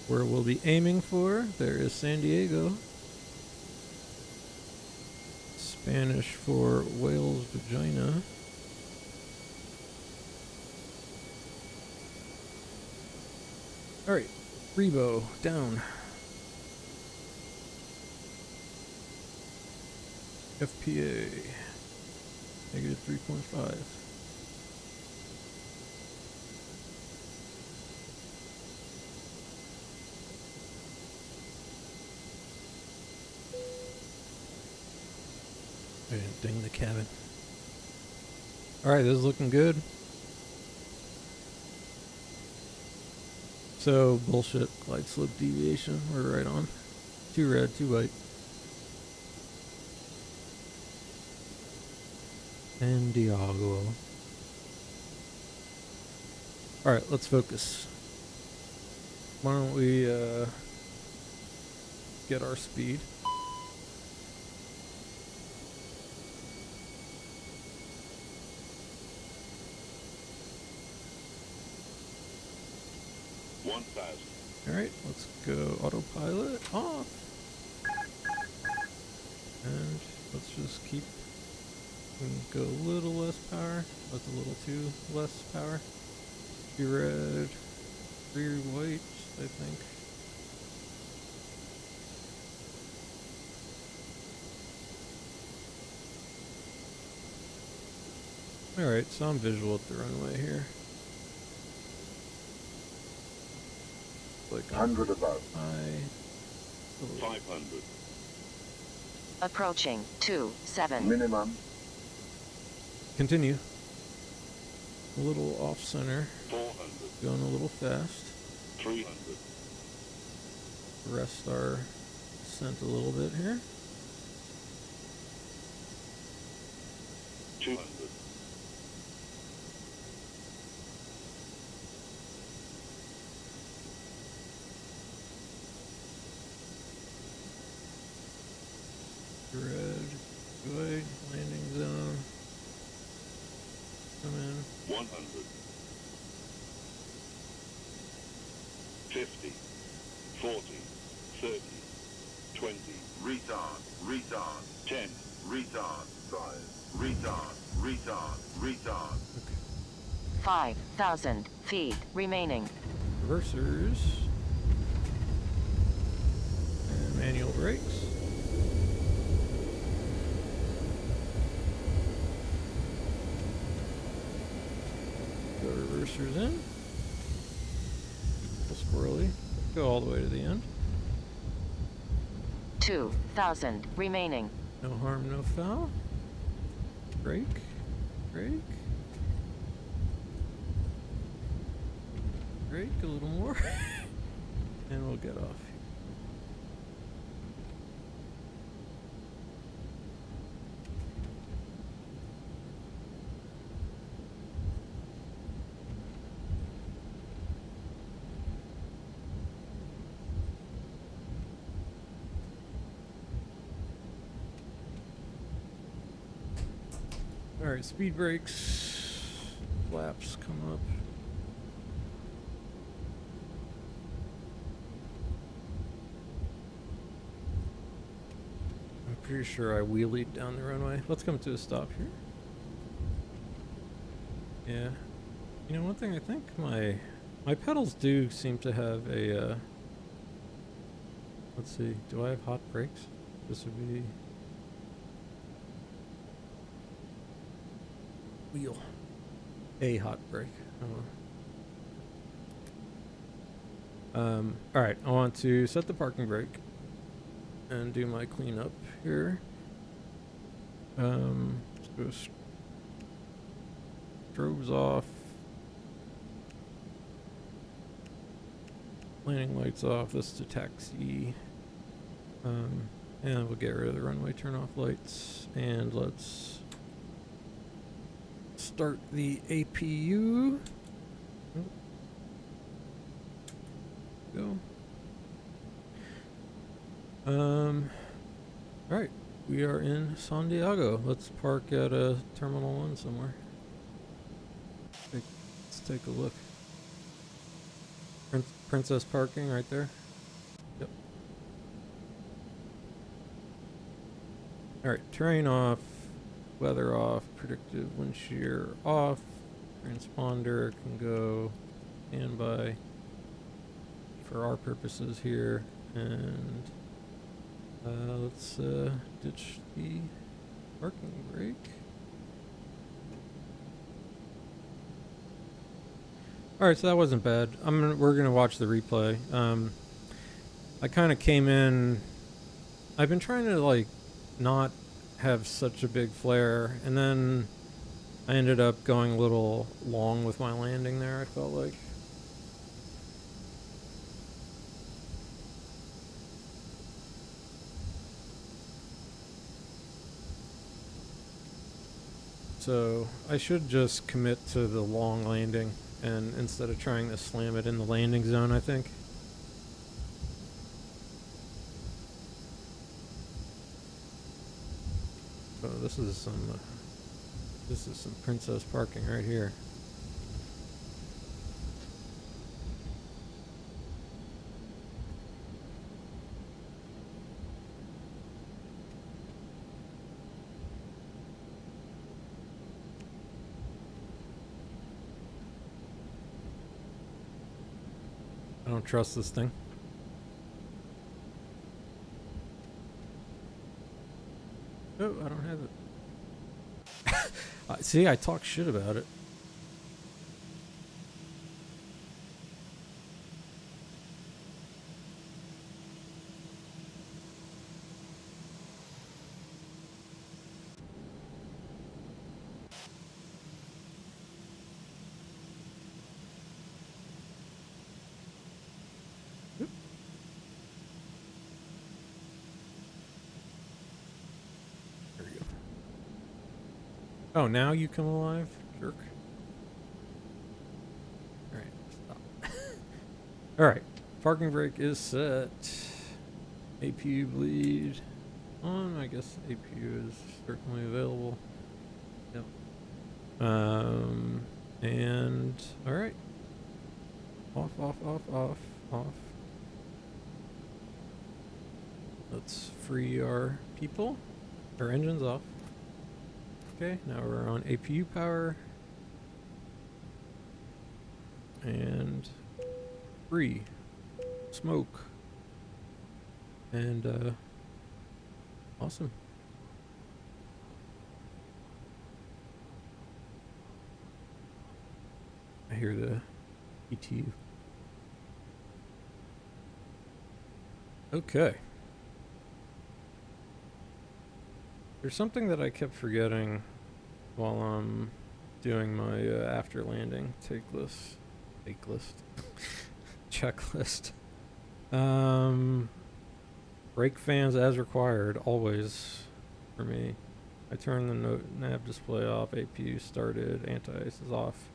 where we'll be aiming for. There is San Diego. Spanish for whale's vagina. Alright, Rebo, down. FPA, negative 3.5. I didn't ding the cabin. Alright, this is looking good. So, bullshit. Glide slope deviation. We're right on. 2 red, 2 white. And Diago. Alright, let's focus. Why don't we get our speed? Alright, let's go autopilot off. And let's just keep, go a little less power. That's a little too less power. 2 red, 3 white, I think. Alright, so I'm visual at the runway here. Like 100 above. 500. Approaching 27. Minimum. Continue. A little off center. 400. Going a little fast. 300. Rest our descent a little bit here. 200. Red. Good. Landing zone. Come in. 100. 50. 40. 30. 20. Retard. Retard. 10. Retard. 5. Retard. Retard. Retard. 5,000 feet remaining. Reversers. And manual brakes. Go reversers in. A little squirrely. Go all the way to the end. 2,000 remaining. No harm, no foul. Brake. Brake. Brake a little more. And we'll get off. Alright, speed brakes. Flaps come up. I'm pretty sure I wheelied down the runway. Let's come to a stop here. Yeah. You know, one thing I think my pedals do seem to have a let's see, do I have hot brakes? This would be wheel. A hot brake. Alright, I want to set the parking brake and do my cleanup here. Let's go strobes off. Landing lights off. This is a taxi. And we'll get rid of the runway turn off lights. And let's start the APU. Go. Alright, we are in San Diego. Let's park at a Terminal 1 somewhere. Let's take a look. Princess parking right there. Yep. Alright, terrain off. Weather off, predictive wind shear off, transponder can go standby for our purposes here, and let's ditch the parking brake. Alright, so that wasn't bad. We're gonna watch the replay. I kind of came in, I've been trying to like not have such a big flare, and then I ended up going a little long with my landing there, I felt like. so I should just commit to the long landing, and instead of trying to slam it in the landing zone, I think. So this is some princess parking right here. I don't trust this thing. Oh, I don't have it. See, I talk shit about it. Oh, now you come alive? Jerk. Alright, stop. Alright, parking brake is set. APU bleed on. I guess APU is certainly available. Yep. And alright. Off, off, off, off, off. Let's free our people. Our engine's off. Okay, now we're on APU power. And free. Smoke. And awesome. I hear the ETU. Okay. There's something that I kept forgetting while I'm doing my after landing checklist. Brake fans as required, always for me. I turned the nav display off, APU started, anti-ice is off.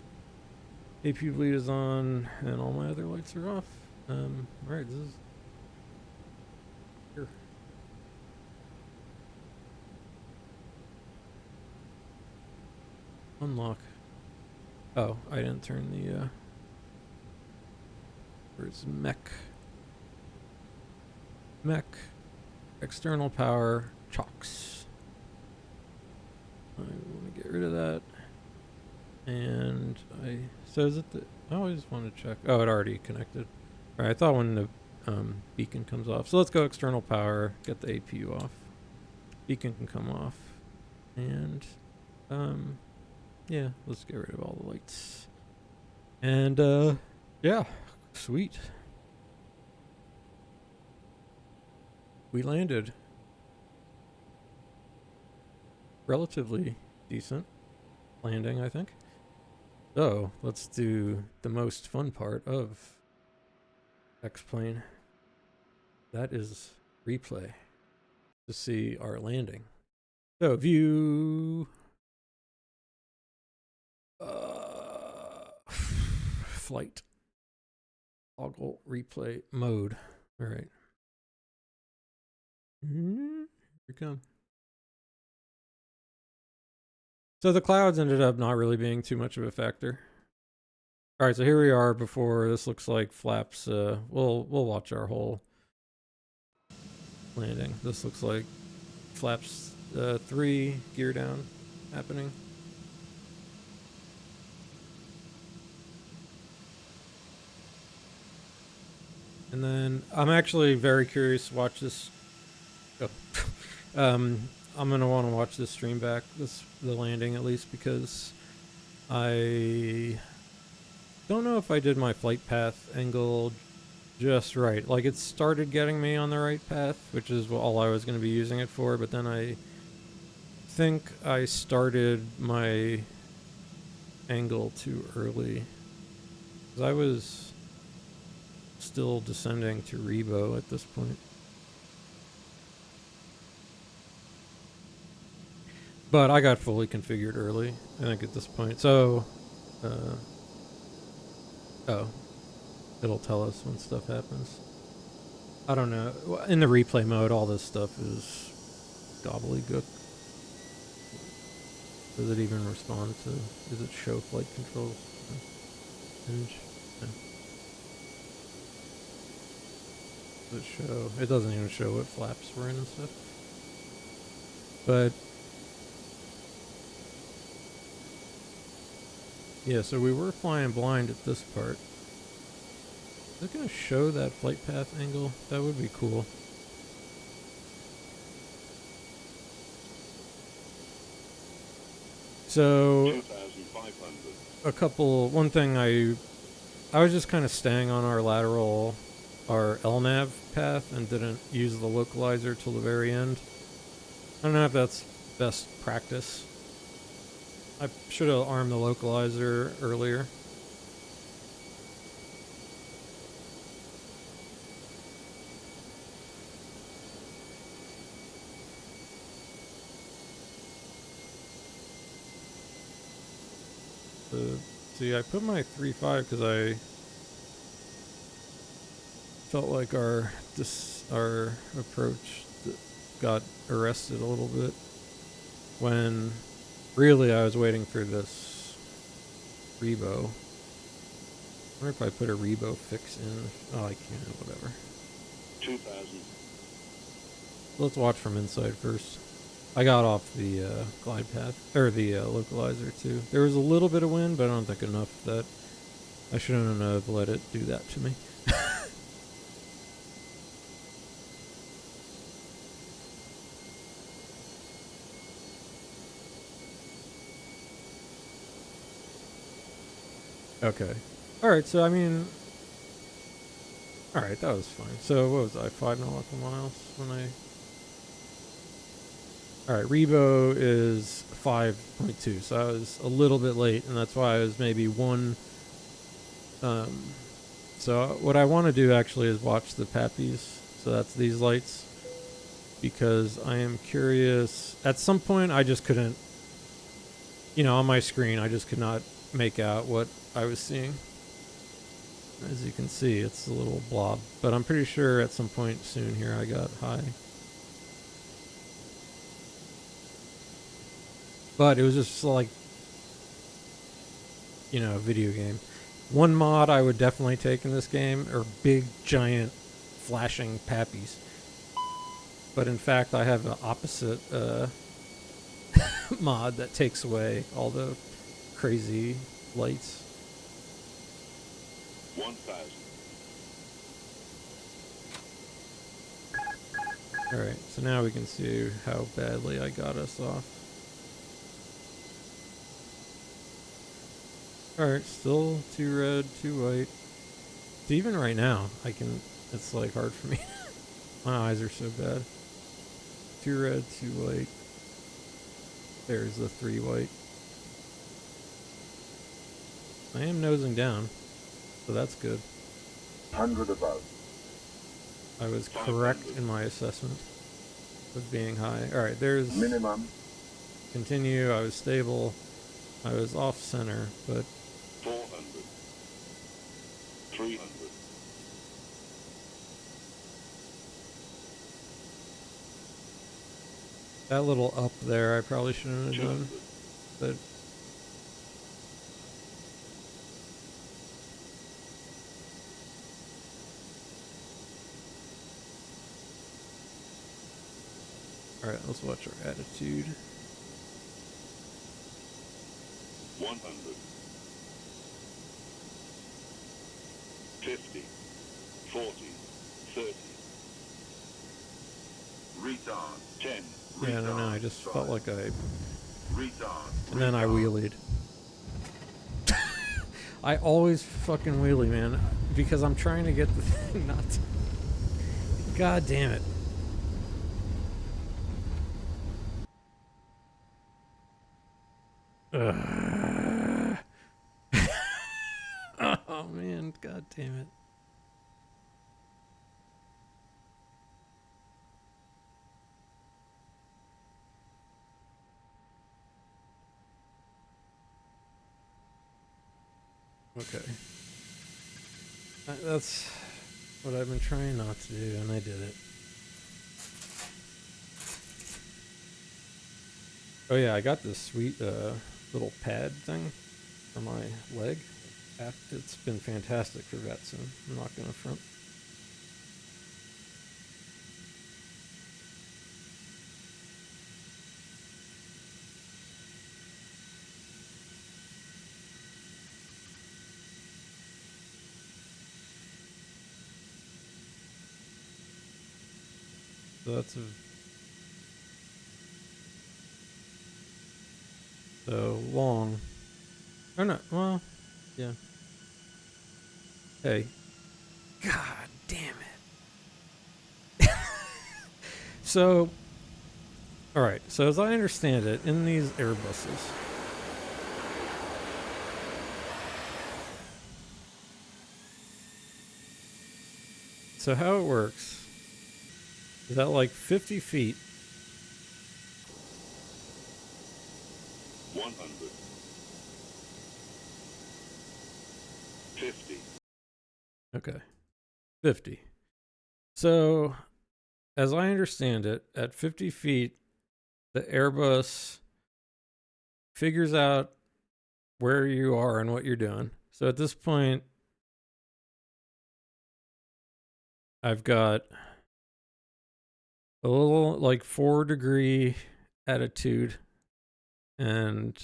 APU bleed is on, and all my other lights are off. Alright, this is here. Unlock. Oh, I didn't turn the where's mech? Mech. External power. Chocks. I want to get rid of that. And so is it I always want to check. Oh, it already connected. Alright, I thought when the beacon comes off. So let's go external power, get the APU off. Beacon can come off. And yeah, let's get rid of all the lights. And yeah, sweet. We landed. Relatively decent landing, I think. So, let's do the most fun part of X-Plane. That is replay to see our landing. So, view... flight. Toggle replay mode. Alright. Here we come. So the clouds ended up not really being too much of a factor. Alright, so here we are before this looks like flaps. We'll watch our whole landing. This looks like flaps 3 gear down happening. And then I'm actually very curious to watch this. Oh. I'm gonna want to watch this stream back, the landing at least, because I don't know if I did my flight path angle just right. Like, it started getting me on the right path, which is all I was going to be using it for, but then I think I started my angle too early, because I was still descending to Rebo at this point. But I got fully configured early, I think, at this point. So, oh, it'll tell us when stuff happens. I don't know. In the replay mode, all this stuff is gobbledygook. Does it even respond to? Does it show flight controls? Image? No. Does it show? It doesn't even show what flaps we're in and stuff. But yeah, so we were flying blind at this part. Is it going to show that flight path angle? That would be cool. So, one thing I was just kind of staying on our LNAV path and didn't use the localizer till the very end. I don't know if that's best practice. I should have armed the localizer earlier. See, I put my 3.5 because I felt like our approach got arrested a little bit when really I was waiting for this rebo. I wonder if I put a rebo fix in. Oh, I can't. Whatever. 2000. Let's watch from inside first. I got off the glide path, or the localizer too. There was a little bit of wind, but I don't think enough that I shouldn't have let it do that to me. Okay. Alright, so I mean... Alright, that was fine. So what was I, 5 nautical miles when I... Alright, Rebo is 5.2, so I was a little bit late, and that's why I was maybe one... so what I want to do actually is watch the Pappies, so that's these lights, because I am curious... At some point I just couldn't... on my screen I just could not make out what I was seeing. As you can see, it's a little blob, but I'm pretty sure at some point soon here I got high. But it was just like, a video game. One mod I would definitely take in this game are big, giant, flashing Pappies. But in fact, I have an opposite mod that takes away all the crazy lights. 1000. Alright, so now we can see how badly I got us off. Alright, still 2 red, 2 white. Even right now, it's like hard for me. My eyes are so bad. 2 red, 2 white. There's the 3 white. I am nosing down, so that's good. 100 above. I was correct in my assessment of being high. Alright, there's... Minimum. Continue, I was stable. I was off center, but... 400. 300. That little up there I probably shouldn't have done. But... Alright, let's watch our attitude. 100. 50. 40. 30. Retard. 10. Yeah, I don't know, I just felt like I... Retard. And then I wheelied. I always fucking wheelie, man. Because I'm trying to get the thing not to... God damn it. Oh man, god damn it. Okay. That's what I've been trying not to do, and I did it. Oh yeah, I got this sweet little pad thing for my leg. It's been fantastic for VATSIM. I'm not gonna front. So that's so long. Or not? Well, yeah. Hey. God damn it. So, all right. So as I understand it, in these Airbuses, so how it works is that like 50 feet. 100. 50. Okay. 50. So, as I understand it, at 50 feet, the Airbus figures out where you are and what you're doing. So at this point, I've got a little like 4-degree attitude, and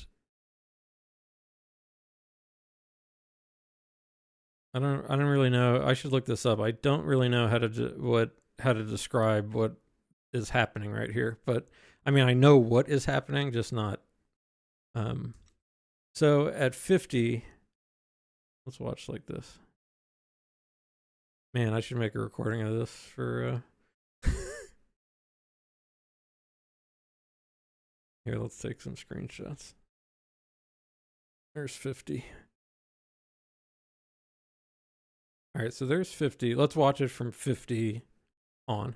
I don't really know. I should look this up. I don't really know how to describe what is happening right here, but I mean, I know what is happening, just not so at 50, let's watch like this. Man, I should make a recording of this for here, let's take some screenshots. There's 50. All right, so there's 50. Let's watch it from 50 on.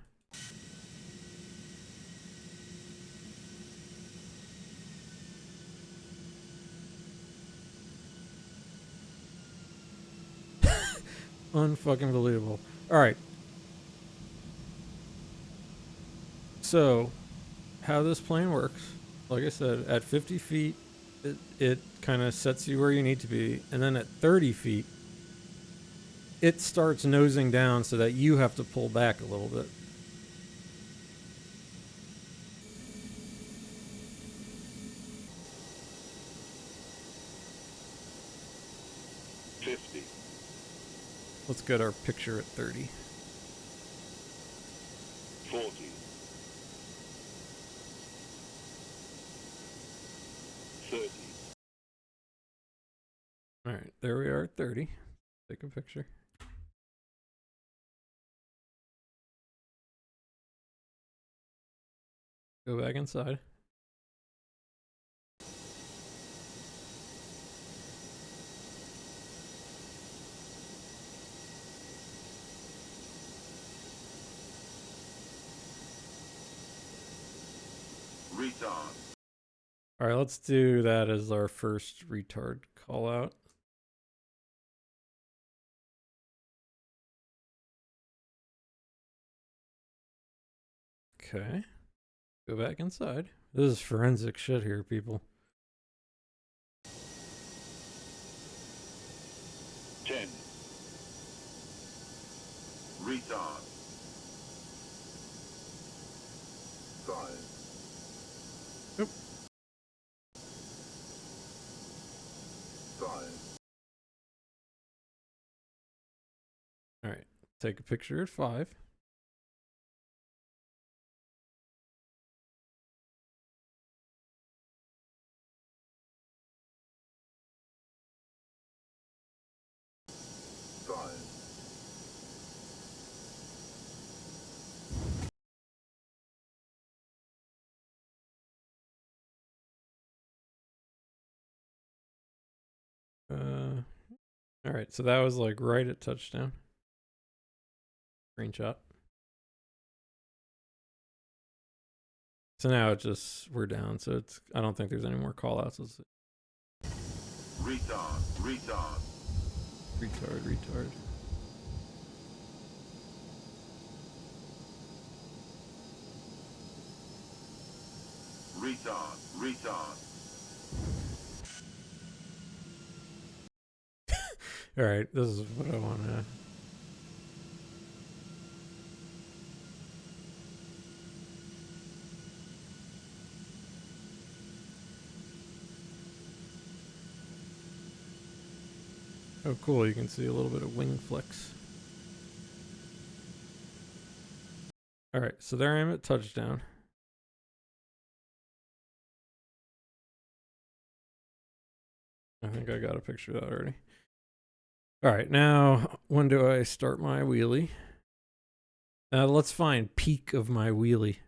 Unfucking believable. All right. So, how this plane works, like I said, at 50 feet, it kind of sets you where you need to be. And then at 30 feet, it starts nosing down so that you have to pull back a little bit. Let's get our picture at 30. 40. 30. All right, there we are at 30. Take a picture. Go back inside. Retard. All right, let's do that as our first retard call out. Okay. Go back inside. This is forensic shit here, people. 10. Retard. 5. Nope. 5. All right. Take a picture at 5. All right, so that was like right at touchdown. Screenshot. So now it just, we're down, so I don't think there's any more call outs. Retard. Retard. Retard. Retard. Alright, this is what I want to... Oh cool, you can see a little bit of wing flex. Alright, so there I am at touchdown. I think I got a picture of that already. Alright, now when do I start my wheelie? Let's find peak of my wheelie.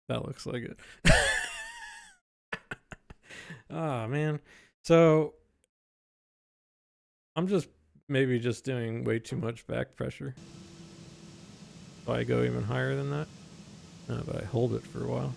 That looks like it. Ah, man. So I'm just maybe just doing way too much back pressure. Do I go even higher than that? No, but I hold it for a while.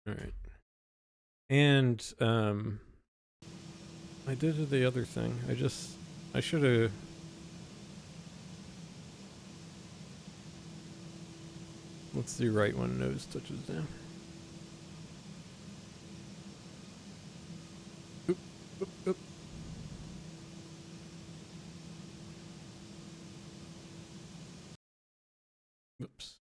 All right. And I did the other thing. I should have... Let's do right when nose touches down. Oop, oop, oop. Oops.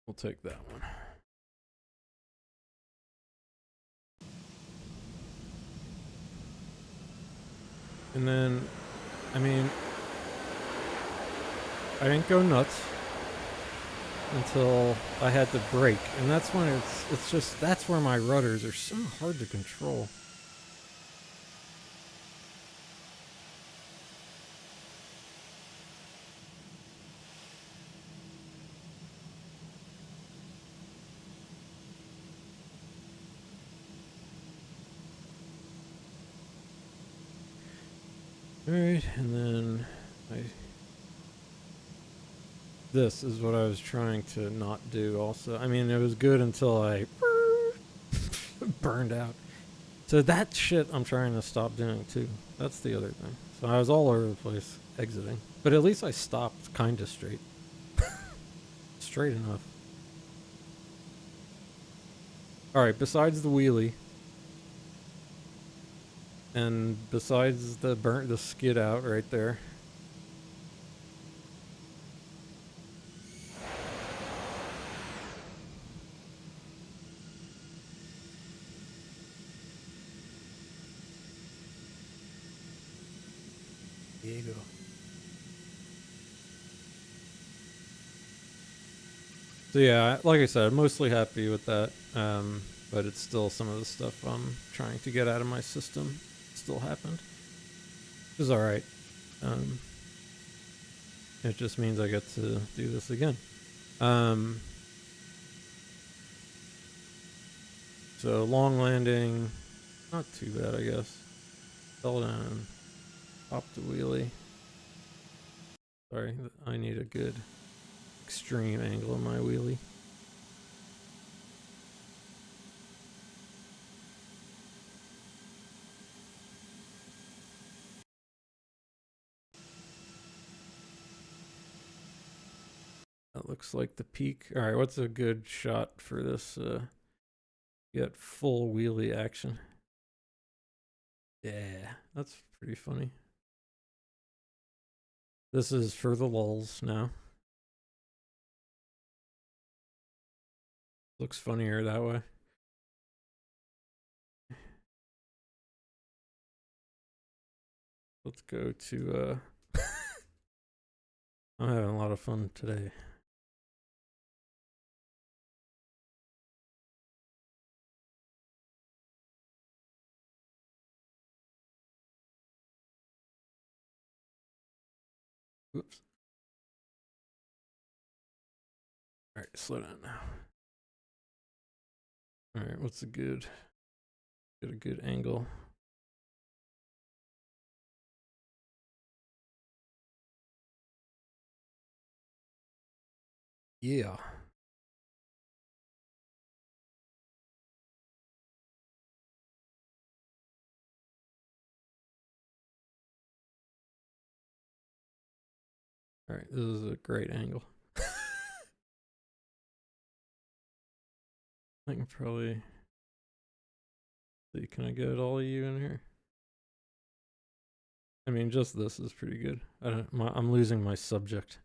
We'll take that one. And then, I mean, I didn't go nuts until I had to brake. And that's when it's just, that's where my rudders are so hard to control. Alright, and then this is what I was trying to not do also. I mean, it was good until I burned out. So that shit I'm trying to stop doing too. That's the other thing. So I was all over the place exiting. But at least I stopped kind of straight. Straight enough. Alright, besides the wheelie, and besides the skid out right there. Diego. So yeah, like I said, I'm mostly happy with that. But it's still some of the stuff I'm trying to get out of my system still happened. Which is alright. It just means I get to do this again. So long landing, not too bad, I guess. Fell down, popped the wheelie. Sorry, I need a good extreme angle on my wheelie. That looks like the peak. All right, what's a good shot for this? Get full wheelie action. Yeah, that's pretty funny. This is for the lulz now. Looks funnier that way. Let's go to I'm having a lot of fun today. right, slow down now. All right, what's a good angle? Yeah. All right, this is a great angle. I can probably see. Can I get all of you in here? I mean, just this is pretty good. I'm losing my subject.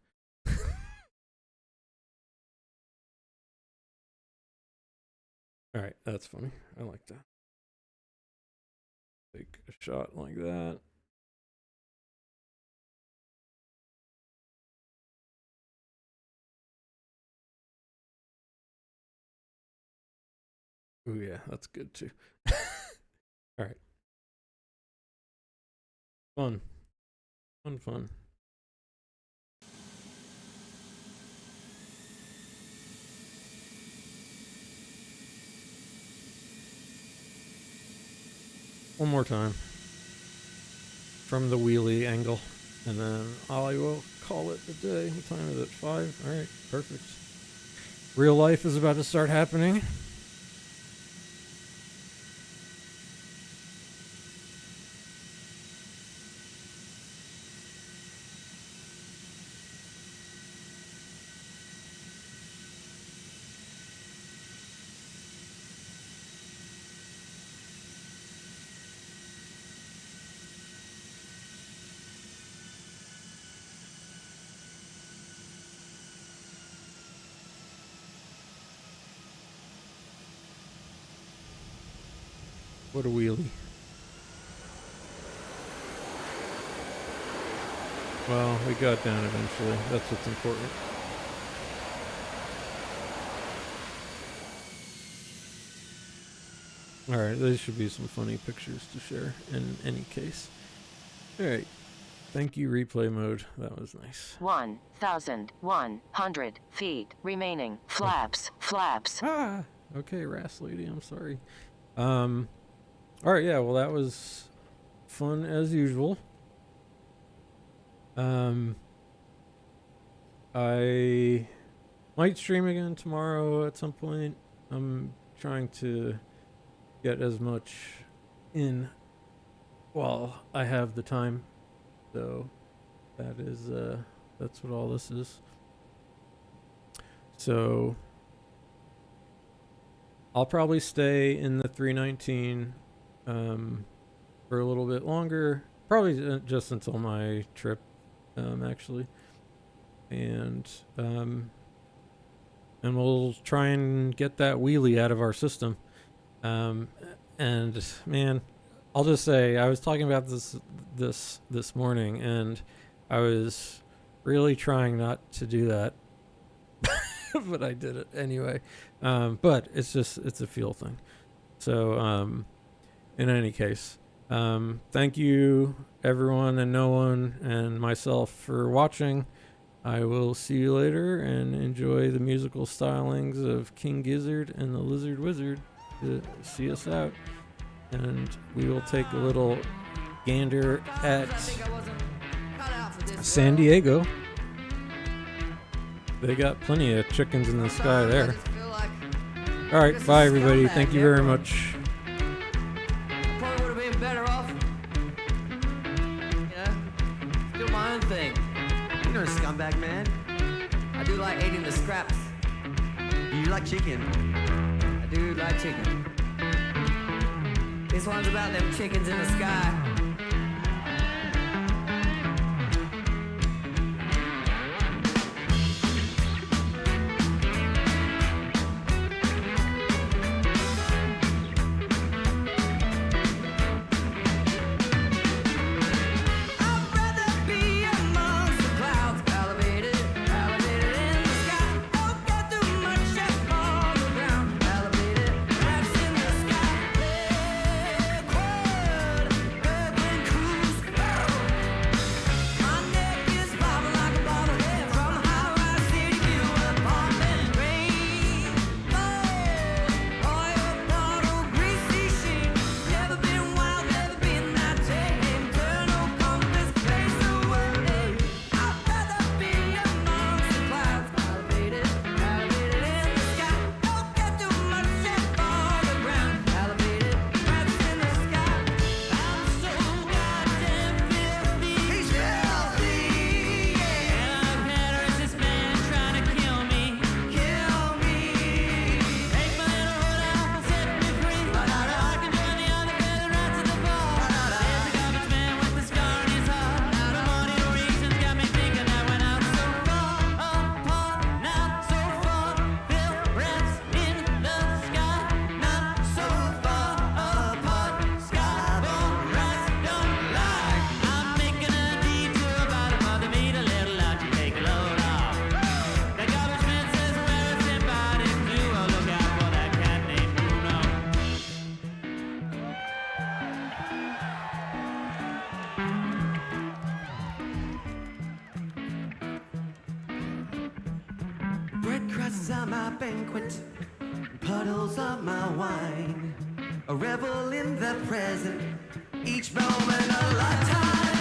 All right, that's funny. I like that. Take a shot like that. Oh yeah, that's good too. All right. Fun. Fun. One more time. From the wheelie angle. And then I will call it a day. What time is it? 5? All right, perfect. Real life is about to start happening. What a wheelie. Well, we got down eventually. That's what's important. Alright, these should be some funny pictures to share in any case. Alright. Thank you, replay mode. That was nice. 1,100 feet remaining. Flaps. Ah! Okay, Ras Lady, I'm sorry. Alright, yeah, well that was fun as usual. I might stream again tomorrow at some point. I'm trying to get as much in while I have the time. So that is that's what all this is. So I'll probably stay in the 319 for a little bit longer, probably just until my trip, actually, and we'll try and get that wheelie out of our system. And man, I'll just say I was talking about this morning, and I was really trying not to do that, but I did it anyway. But it's a feel thing. So in any case, thank you everyone and no one and myself for watching. I will see you later, and enjoy the musical stylings of King Gizzard and the Lizard Wizard to see us out. And we will take a little gander at San Diego. They got plenty of chickens in the sky there. All right, bye everybody. Thank you very much. Probably would have been better off, do my own thing. You're a scumbag, man. I do like eating the scraps. You like chicken? I do like chicken. This one's about them chickens in the sky. White crusts on my banquet, puddles of my wine. A revel in the present, each moment a lifetime.